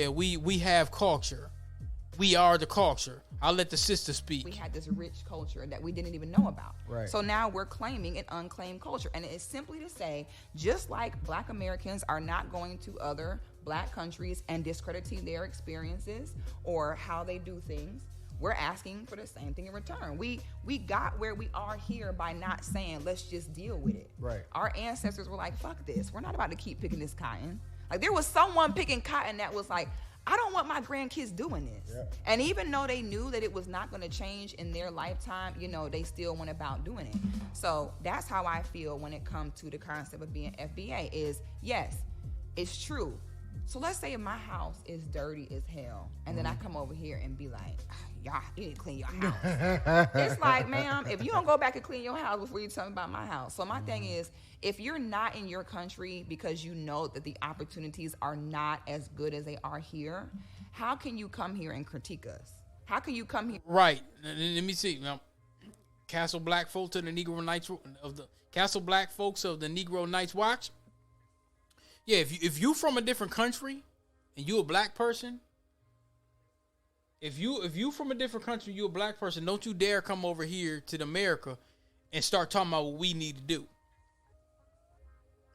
We have culture. We are the culture. I'll let the sister speak. We had this rich culture that we didn't even know about. Right. So now we're claiming an unclaimed culture. And it's simply to say, just like Black Americans are not going to other Black countries and discrediting their experiences or how they do things, we're asking for the same thing in return. We got where we are here by not saying, let's just deal with it. Right. Our ancestors were like, fuck this. We're not about to keep picking this cotton. Like, there was someone picking cotton that was like, I don't want my grandkids doing this. Yeah. And even though they knew that it was not going to change in their lifetime, you know, they still went about doing it. So that's how I feel when it comes to the concept of being FBA is, yes, it's true. So let's say my house is dirty as hell, and then I come over here and be like, y'all, you need to clean your house. It's like, ma'am, if you don't go back and clean your house before you tell me about my house. So my thing is, if you're not in your country because you know that the opportunities are not as good as they are here, how can you come here and critique us? How can you come here? Right. Let me see. Now, Castle Black folks of the Negro Knights Watch. Yeah, if you from a different country and you a Black person, if you from a different country, you a Black person, don't you dare come over here to America and start talking about what we need to do.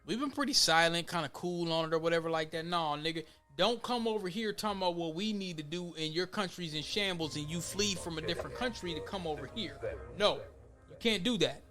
We've been pretty silent, kind of cool on it or whatever like that. No, nigga, don't come over here talking about what we need to do and your country's in shambles and you flee from a different country to come over here. No, you can't do that.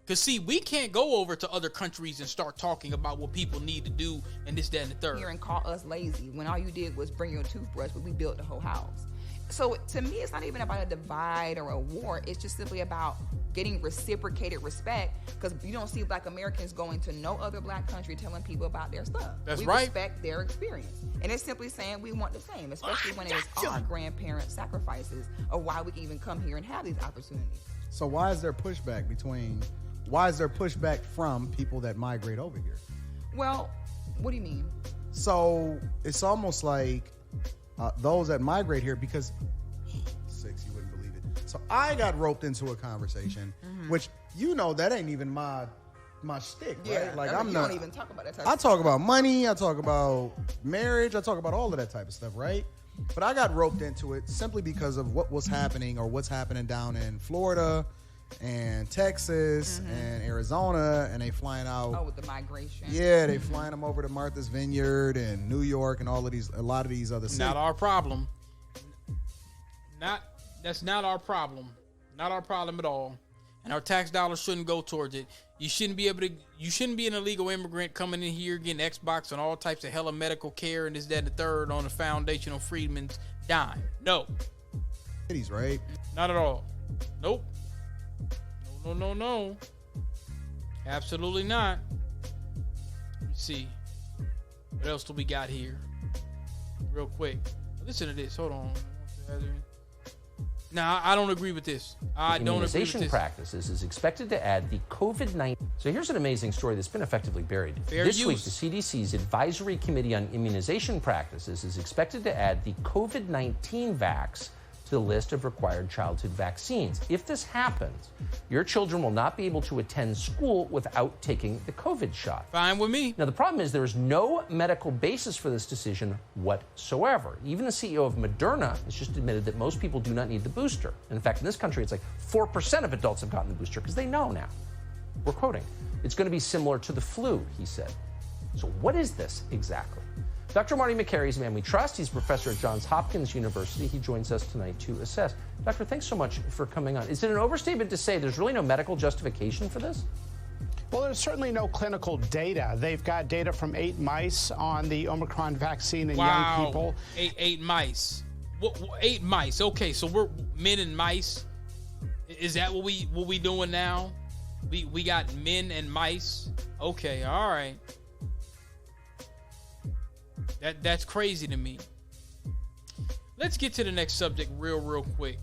Because, see, we can't go over to other countries and start talking about what people need to do and this, that, and the third. Here and call us lazy when all you did was bring your toothbrush, but we built the whole house. So to me, it's not even about a divide or a war. It's just simply about getting reciprocated respect, because you don't see Black Americans going to no other Black country telling people about their stuff. That's we right. respect their experience. And it's simply saying we want the same, especially when it's our grandparents' sacrifices of why we can even come here and have these opportunities. So why is there pushback from people that migrate over here? Well, what do you mean? So it's almost like those that migrate here, because you wouldn't believe it. So I got roped into a conversation, which, you know, that ain't even my shtick, right? Like, I mean, you don't even talk about that type I of talk about money, I talk about marriage, I talk about all of that type of stuff, right? But I got roped into it simply because of what was happening or what's happening down in Florida and Texas and Arizona, and they flying out. Oh, with the migration. Yeah, they flying them over to Martha's Vineyard and New York and a lot of these other cities. Not our problem. That's not our problem. Not our problem at all. And our tax dollars shouldn't go towards it. You shouldn't be an illegal immigrant coming in here getting Xbox and all types of hella medical care and this, that, and the third on the foundational freedman's dime. No. Cities, right? Not at all. Nope. No. Absolutely not. Let's see. What else do we got here? Real quick. Listen to this. Hold on. Nah, I don't agree with this. I don't agree with this. Immunization practices is expected to add the COVID-19. So here's an amazing story that's been effectively buried. This week, the CDC's Advisory Committee on Immunization Practices is expected to add the COVID-19 vax to the list of required childhood vaccines. If this happens, your children will not be able to attend school without taking the COVID shot. Fine with me. Now, the problem is there is no medical basis for this decision whatsoever. Even the CEO of Moderna has just admitted that most people do not need the booster. In fact, in this country, it's like 4% of adults have gotten the booster because they know now. We're quoting, "It's going to be similar to the flu," he said. So what is this exactly? Dr. Marty Makary is a man we trust. He's a professor at Johns Hopkins University. He joins us tonight to assess. Doctor, thanks so much for coming on. Is it an overstatement to say there's really no medical justification for this? Well, there's certainly no clinical data. They've got data from 8 mice on the Omicron vaccine in young people. Eight mice. 8 mice. Okay, so we're men and mice. Is that what we doing now? We got men and mice. Okay, all right. That's crazy to me. Let's get to the next subject real quick.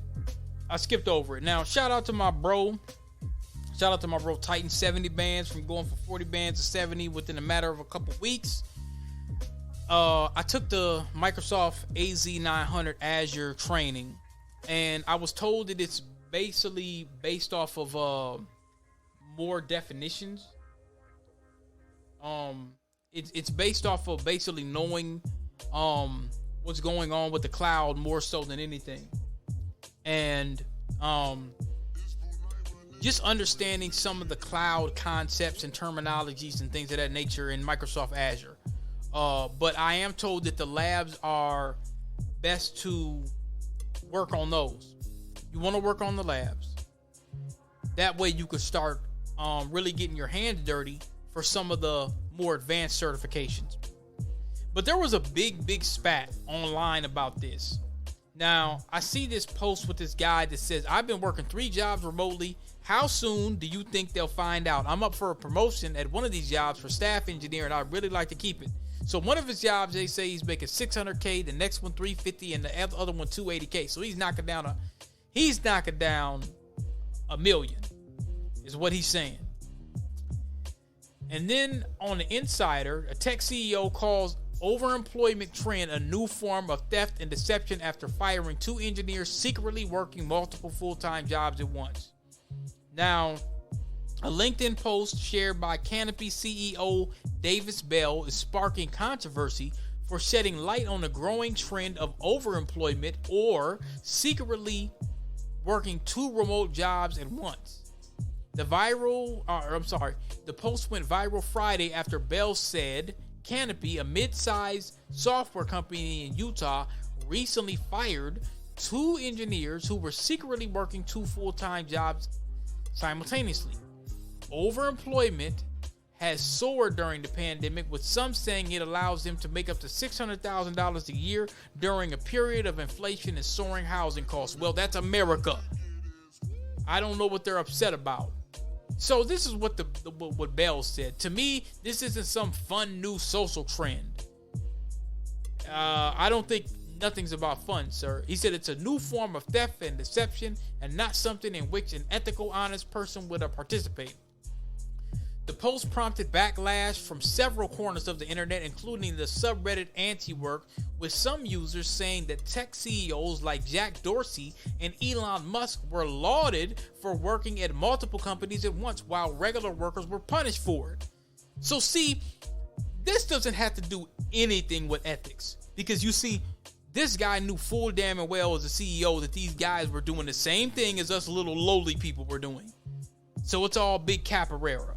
I skipped over it. Now, shout out to my bro. Shout out to my bro Titan 70 bands, from going from 40 bands to 70 within a matter of a couple weeks. I took the Microsoft AZ900 Azure training, and I was told that it's basically based off of more definitions. It's based off of basically knowing what's going on with the cloud more so than anything, and just understanding some of the cloud concepts and terminologies and things of that nature in Microsoft Azure. But I am told that the labs are best to work on those. You want to work on the labs. That way you could start really getting your hands dirty for some of the more advanced certifications. But there was a big spat online about this. Now, I see this post with this guy that says, I've been working 3 jobs remotely. How soon do you think they'll find out? I'm up for a promotion at one of these jobs for staff engineer, and I'd really like to keep it. So one of his jobs, they say he's making $600K, the next one $350, and the other one $280K. So he's knocking down $1 million, is what he's saying. And then on the Insider, a tech CEO calls overemployment trend a new form of theft and deception after firing 2 engineers secretly working multiple full-time jobs at once. Now, a LinkedIn post shared by Canopy CEO Davis Bell is sparking controversy for shedding light on the growing trend of overemployment or secretly working 2 remote jobs at once. The post went viral Friday after Bell said Canopy, a mid-sized software company in Utah, recently fired 2 engineers who were secretly working 2 full-time jobs simultaneously. Overemployment has soared during the pandemic, with some saying it allows them to make up to $600,000 a year during a period of inflation and soaring housing costs. Well, that's America. I don't know what they're upset about. So this is what what Bell said. To me, this isn't some fun new social trend. I don't think nothing's about fun, sir. He said it's a new form of theft and deception and not something in which an ethical, honest person would participate. The post prompted backlash from several corners of the internet, including the subreddit Anti-Work, with some users saying that tech CEOs like Jack Dorsey and Elon Musk were lauded for working at multiple companies at once, while regular workers were punished for it. So see, this doesn't have to do anything with ethics, because you see, this guy knew full damn and well as a CEO that these guys were doing the same thing as us little lowly people were doing. So it's all big capoeira.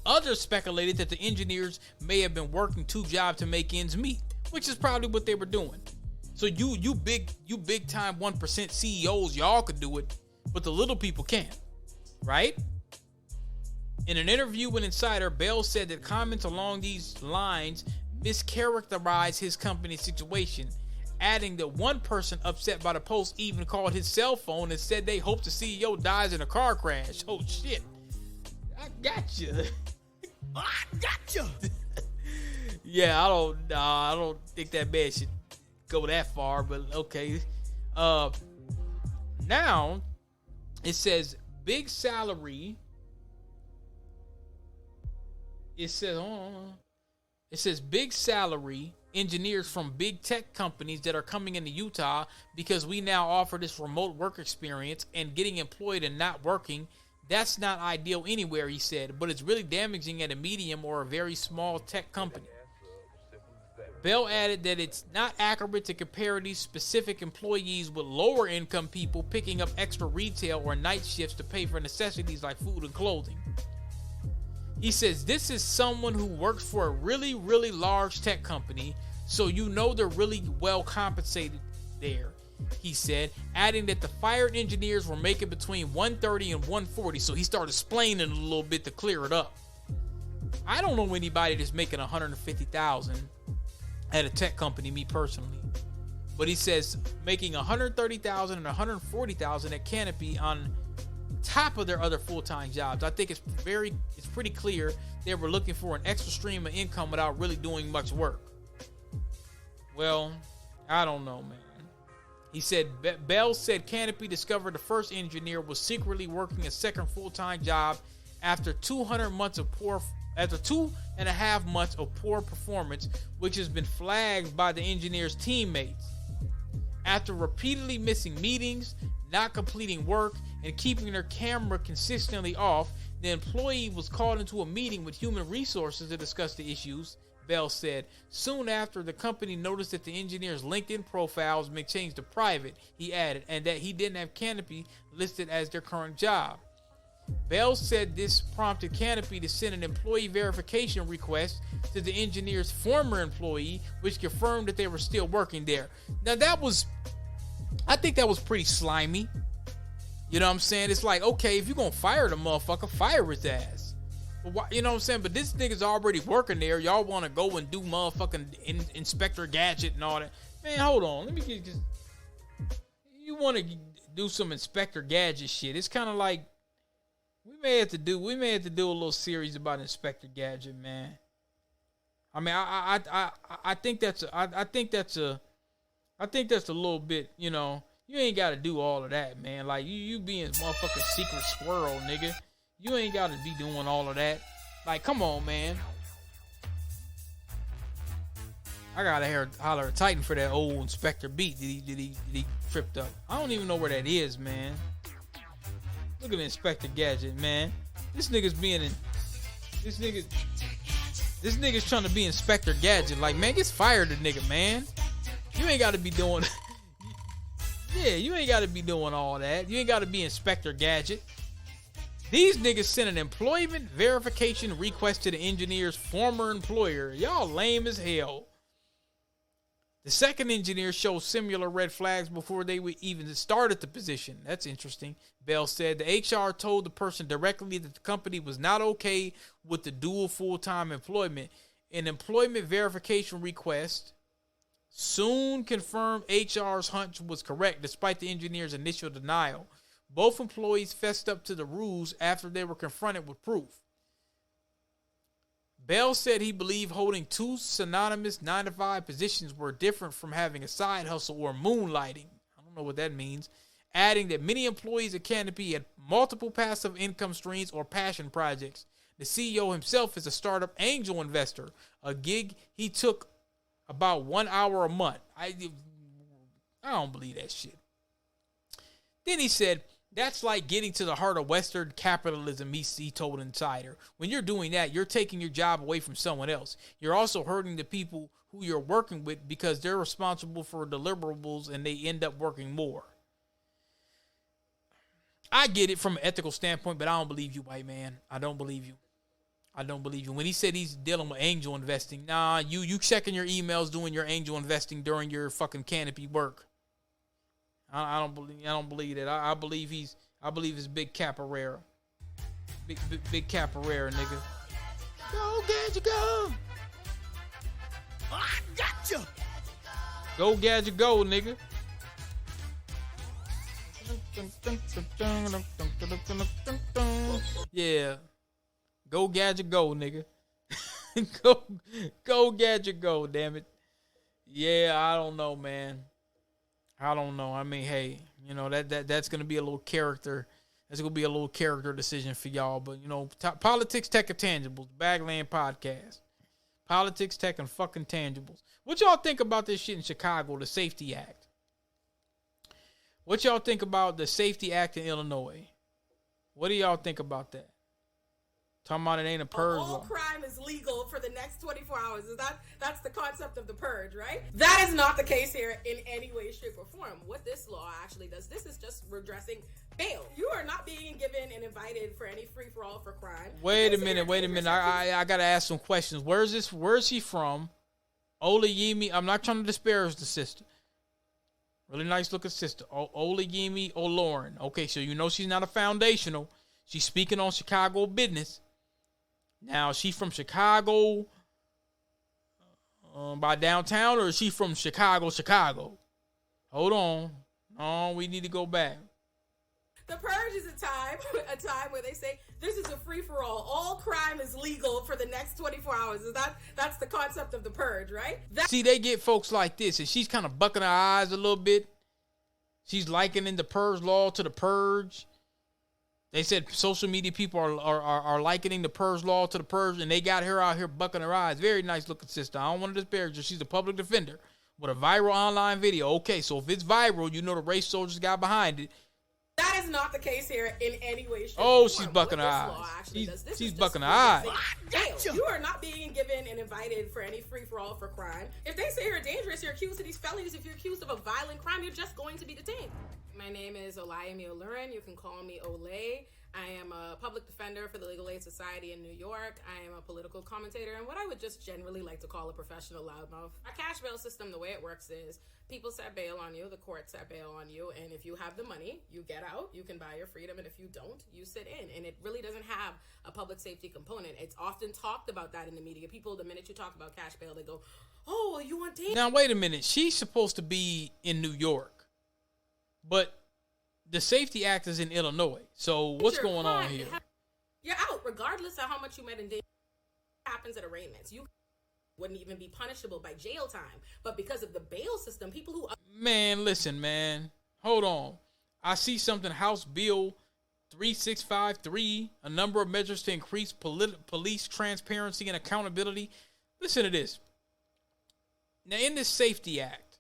Others speculated that the engineers may have been working 2 jobs to make ends meet, which is probably what they were doing. So you big time 1% CEOs, y'all could do it, but the little people can't, right? In an interview with Insider, Bell said that comments along these lines mischaracterized his company's situation, adding that one person upset by the post even called his cell phone and said they hope the CEO dies in a car crash. Oh shit. I got you. I got you. Yeah, I don't think that man should go that far, but okay. Now it says big salary. It says big salary engineers from big tech companies that are coming into Utah because we now offer this remote work experience, and getting employed and not working, that's not ideal anywhere, he said, but it's really damaging at a medium or a very small tech company. Bell added that it's not accurate to compare these specific employees with lower income people picking up extra retail or night shifts to pay for necessities like food and clothing. He says this is someone who works for a really, really large tech company, so you know they're really well compensated there, he said, adding that the fired engineers were making between $130 and $140, so he started explaining a little bit to clear it up. I don't know anybody that's making $150,000 at a tech company, me personally, but he says making $130,000 and $140,000 at Canopy on top of their other full-time jobs. I think it's pretty clear they were looking for an extra stream of income without really doing much work. Well, I don't know, man. He said, Bell said Canopy discovered the first engineer was secretly working a second full-time job after 2.5 months of poor performance, which has been flagged by the engineer's teammates. After repeatedly missing meetings, not completing work, and keeping their camera consistently off, the employee was called into a meeting with human resources to discuss the issues. Bell said, soon after, the company noticed that the engineer's LinkedIn profile was being changed to private, he added, and that he didn't have Canopy listed as their current job. Bell said this prompted Canopy to send an employee verification request to the engineer's former employee, which confirmed that they were still working there. Now I think that was pretty slimy. You know what I'm saying? It's like, okay, if you're going to fire the motherfucker, fire his ass. But why, you know what I'm saying? But this nigga's already working there. Y'all want to go and do motherfucking Inspector Gadget and all that. Man, hold on. Let me get just... You want to do some Inspector Gadget shit. It's kind of like, we may have to do a little series about Inspector Gadget, man. I mean, I think that's a little bit, you know, you ain't got to do all of that, man. Like, you being motherfucking secret squirrel, nigga. You ain't got to be doing all of that. Like, come on, man. I gotta holler at Titan for that old Inspector beat. Did he tripped up? I don't even know where that is, man. Look at Inspector Gadget, man. This nigga's trying to be Inspector Gadget. Like, man, get fired, the nigga, man. You ain't got to be doing. Yeah, you ain't got to be doing all that. You ain't got to be Inspector Gadget. These niggas sent an employment verification request to the engineer's former employer. Y'all lame as hell. The second engineer showed similar red flags before they would even started the position. That's interesting. Bell said the HR told the person directly that the company was not okay with the dual full-time employment. An employment verification request soon confirmed HR's hunch was correct despite the engineer's initial denial. Both employees fessed up to the rules after they were confronted with proof. Bell said he believed holding two synonymous 9-to-5 positions were different from having a side hustle or moonlighting. I don't know what that means. Adding that many employees at Canopy had multiple passive income streams or passion projects. The CEO himself is a startup angel investor, a gig he took about 1 hour a month. I don't believe that shit. Then he said, that's like getting to the heart of Western capitalism, he told Insider. When you're doing that, you're taking your job away from someone else. You're also hurting the people who you're working with because they're responsible for deliverables and they end up working more. I get it from an ethical standpoint, but I don't believe you, white man. I don't believe you. When he said he's dealing with angel investing, nah, you checking your emails, doing your angel investing during your fucking Canopy work. I don't believe that. I believe it's Big Capoeira. Big Capoeira, nigga. Go Gadget go. I got you. Go Gadget go, nigga. Yeah. Go Gadget go, nigga. Go Gadget go, damn it. Yeah, I don't know, man. I don't know. I mean, hey, you know, that's going to be a little character. That's going to be a little character decision for y'all. But, you know, politics, tech, and tangibles. Bagland Podcast. Politics, tech, and fucking tangibles. What y'all think about this shit in Chicago, the Safety Act? What y'all think about the Safety Act in Illinois? What do y'all think about that? Talking about it ain't a purge law. All crime is legal for the next 24 hours. That's the concept of the purge, right? That is not the case here in any way, shape, or form. What this law actually does, this is just redressing bail. You are not being given and invited for any free-for-all for crime. Wait a minute. I got to ask some questions. Where is he from? Olayemi. I'm not trying to disparage the sister. Really nice looking sister. Olayemi Olorin. Okay, so you know she's not a foundational. She's speaking on Chicago business. Now, she from Chicago by downtown, or is she from Chicago? Hold on. Oh, we need to go back. The Purge is a time where they say this is a free-for-all. All crime is legal for the next 24 hours. That's the concept of the Purge, right? See, they get folks like this, and she's kind of bucking her eyes a little bit. She's likening the Purge law to the Purge. They said social media people are likening the Purge law to the Purge, and they got her out here bucking her eyes. Very nice looking sister. I don't want to disparage her. She's a public defender with a viral online video. Okay, so if it's viral, you know the race soldiers got behind it. That is not the case here in any way, shape, Oh, or she's form. bucking her eyes. She's bucking her eyes. Jail. You are not being given and invited for any free-for-all for crime. If they say you're dangerous, you're accused of these felonies. If you're accused of a violent crime, you're just going to be detained. My name is Olayemi Olurin. You can call me Olay. I am a public defender for the Legal Aid Society in New York. I am a political commentator and what I would just generally like to call a professional loudmouth. Our cash bail system, the way it works is people set bail on you, the court set bail on you, and if you have the money, you get out, you can buy your freedom, and if you don't, you sit in. And it really doesn't have a public safety component. It's often talked about that in the media. People, the minute you talk about cash bail, they go, oh, well, you want danger. Now, wait a minute. She's supposed to be in New York, but the Safety Act is in Illinois. So what's going on here? You're out, regardless of how much you met in danger. Happens at arraignments. You wouldn't even be punishable by jail time. But because of the bail system, people who... Man, listen, man. Hold on. I see something, House Bill 3653, a number of measures to increase police transparency and accountability. Listen to this. Now, in this Safety Act,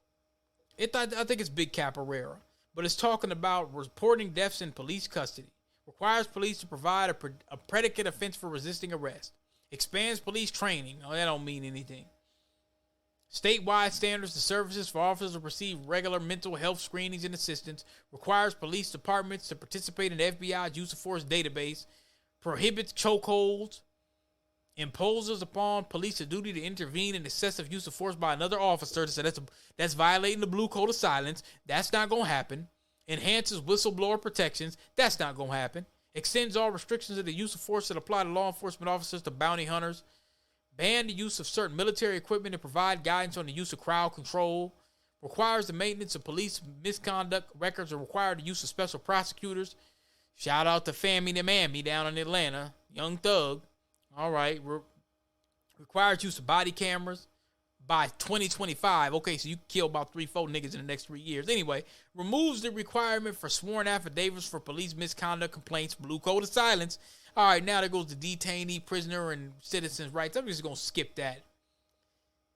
I think it's Big Capoeira, but it's talking about reporting deaths in police custody. Requires police to provide a predicate offense for resisting arrest. Expands police training. Oh, that don't mean anything. Statewide standards to services for officers to receive regular mental health screenings and assistance. Requires police departments to participate in the FBI's use of force database. Prohibits chokeholds. Imposes upon police a duty to intervene in excessive use of force by another officer. So that's violating the blue code of silence. That's not going to happen. Enhances whistleblower protections. That's not going to happen. Extends all restrictions of the use of force that apply to law enforcement officers to bounty hunters. Ban the use of certain military equipment and provide guidance on the use of crowd control. Requires the maintenance of police misconduct records and require the use of special prosecutors. Shout out to Fammy the Mammy down in Atlanta. Young Thug. All right. Requires use of body cameras by 2025. Okay, so you can kill about 3-4 niggas in the next 3 years. Anyway, removes the requirement for sworn affidavits for police misconduct complaints. Blue code of silence. All right, now there goes the detainee, prisoner, and citizens' rights. I'm just going to skip that.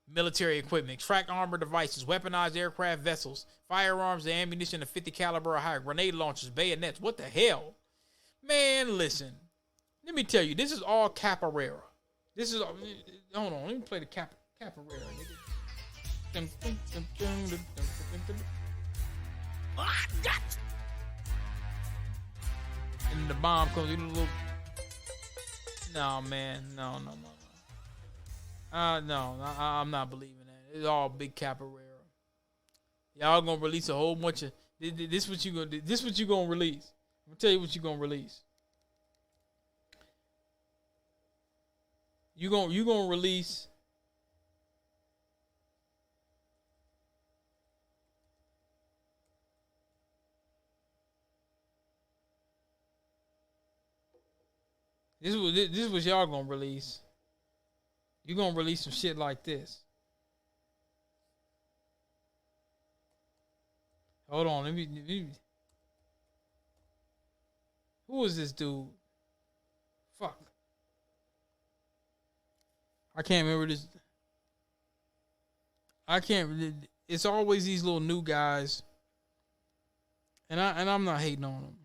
Military equipment, tracked armor devices, weaponized aircraft vessels, firearms and ammunition of 50 caliber or higher, grenade launchers, bayonets. What the hell? Man, listen. Let me tell you, this is all capoeira. This is all, hold on, let me play the capoeira. And the bomb comes in a little. No, man. No. No, I'm not believing that. It's all big capoeira. Y'all gonna release a whole bunch of this. What you gonna do? This what you gonna release? I'm gonna tell you what you gonna release. You gonna release. This is what y'all gonna release. You gonna release some shit like this. Hold on, let me. Who is this dude? Fuck. I can't remember this. It's always these little new guys. And I'm not hating on them.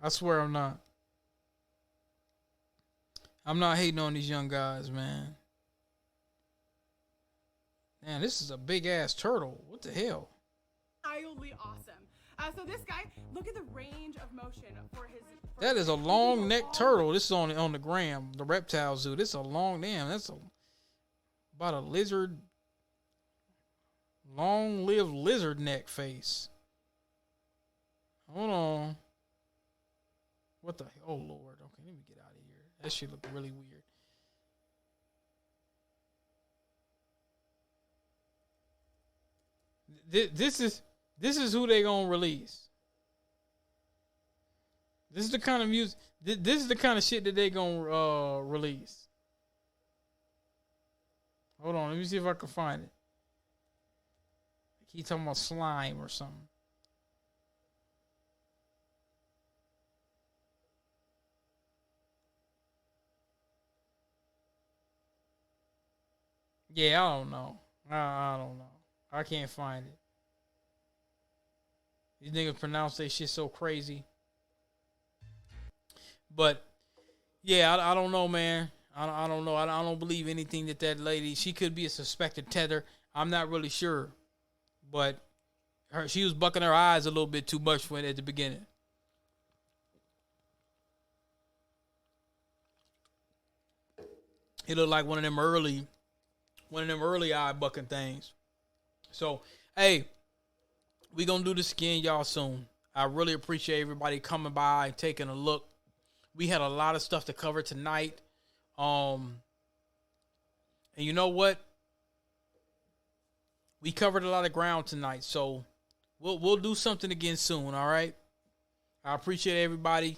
I swear I'm not. I'm not hating on these young guys, man. Man, this is a big ass turtle. What the hell? Wildly awesome. So this guy, look at the range of motion for his. That is a long neck turtle. This is on the gram, the reptile zoo. This is a long about a lizard, long-lived lizard neck face. Hold on. What the? Oh Lord. Okay, let me get out of here. That shit look really weird. This is who they gonna release. This is the kind of music. This is the kind of shit that they gonna release. Hold on, let me see if I can find it. He talking about slime or something. Yeah, I don't know. I don't know. I can't find it. These niggas pronounce that shit so crazy. But yeah, I don't know, man. I don't know. I don't believe anything that lady. She could be a suspected tether. I'm not really sure, but she was bucking her eyes a little bit too much for it at the beginning. It looked like one of them early eye bucking things. So, hey, we gonna do this again, y'all, soon. I really appreciate everybody coming by and taking a look. We had a lot of stuff to cover tonight. And you know what? We covered a lot of ground tonight, so we'll do something again soon, all right? I appreciate everybody,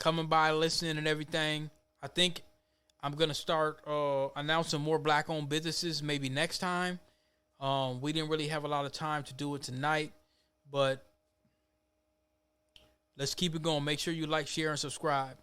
coming by, listening and everything. I think I'm going to start announcing more black-owned businesses maybe next time. We didn't really have a lot of time to do it tonight, but let's keep it going. Make sure you like, share, and subscribe.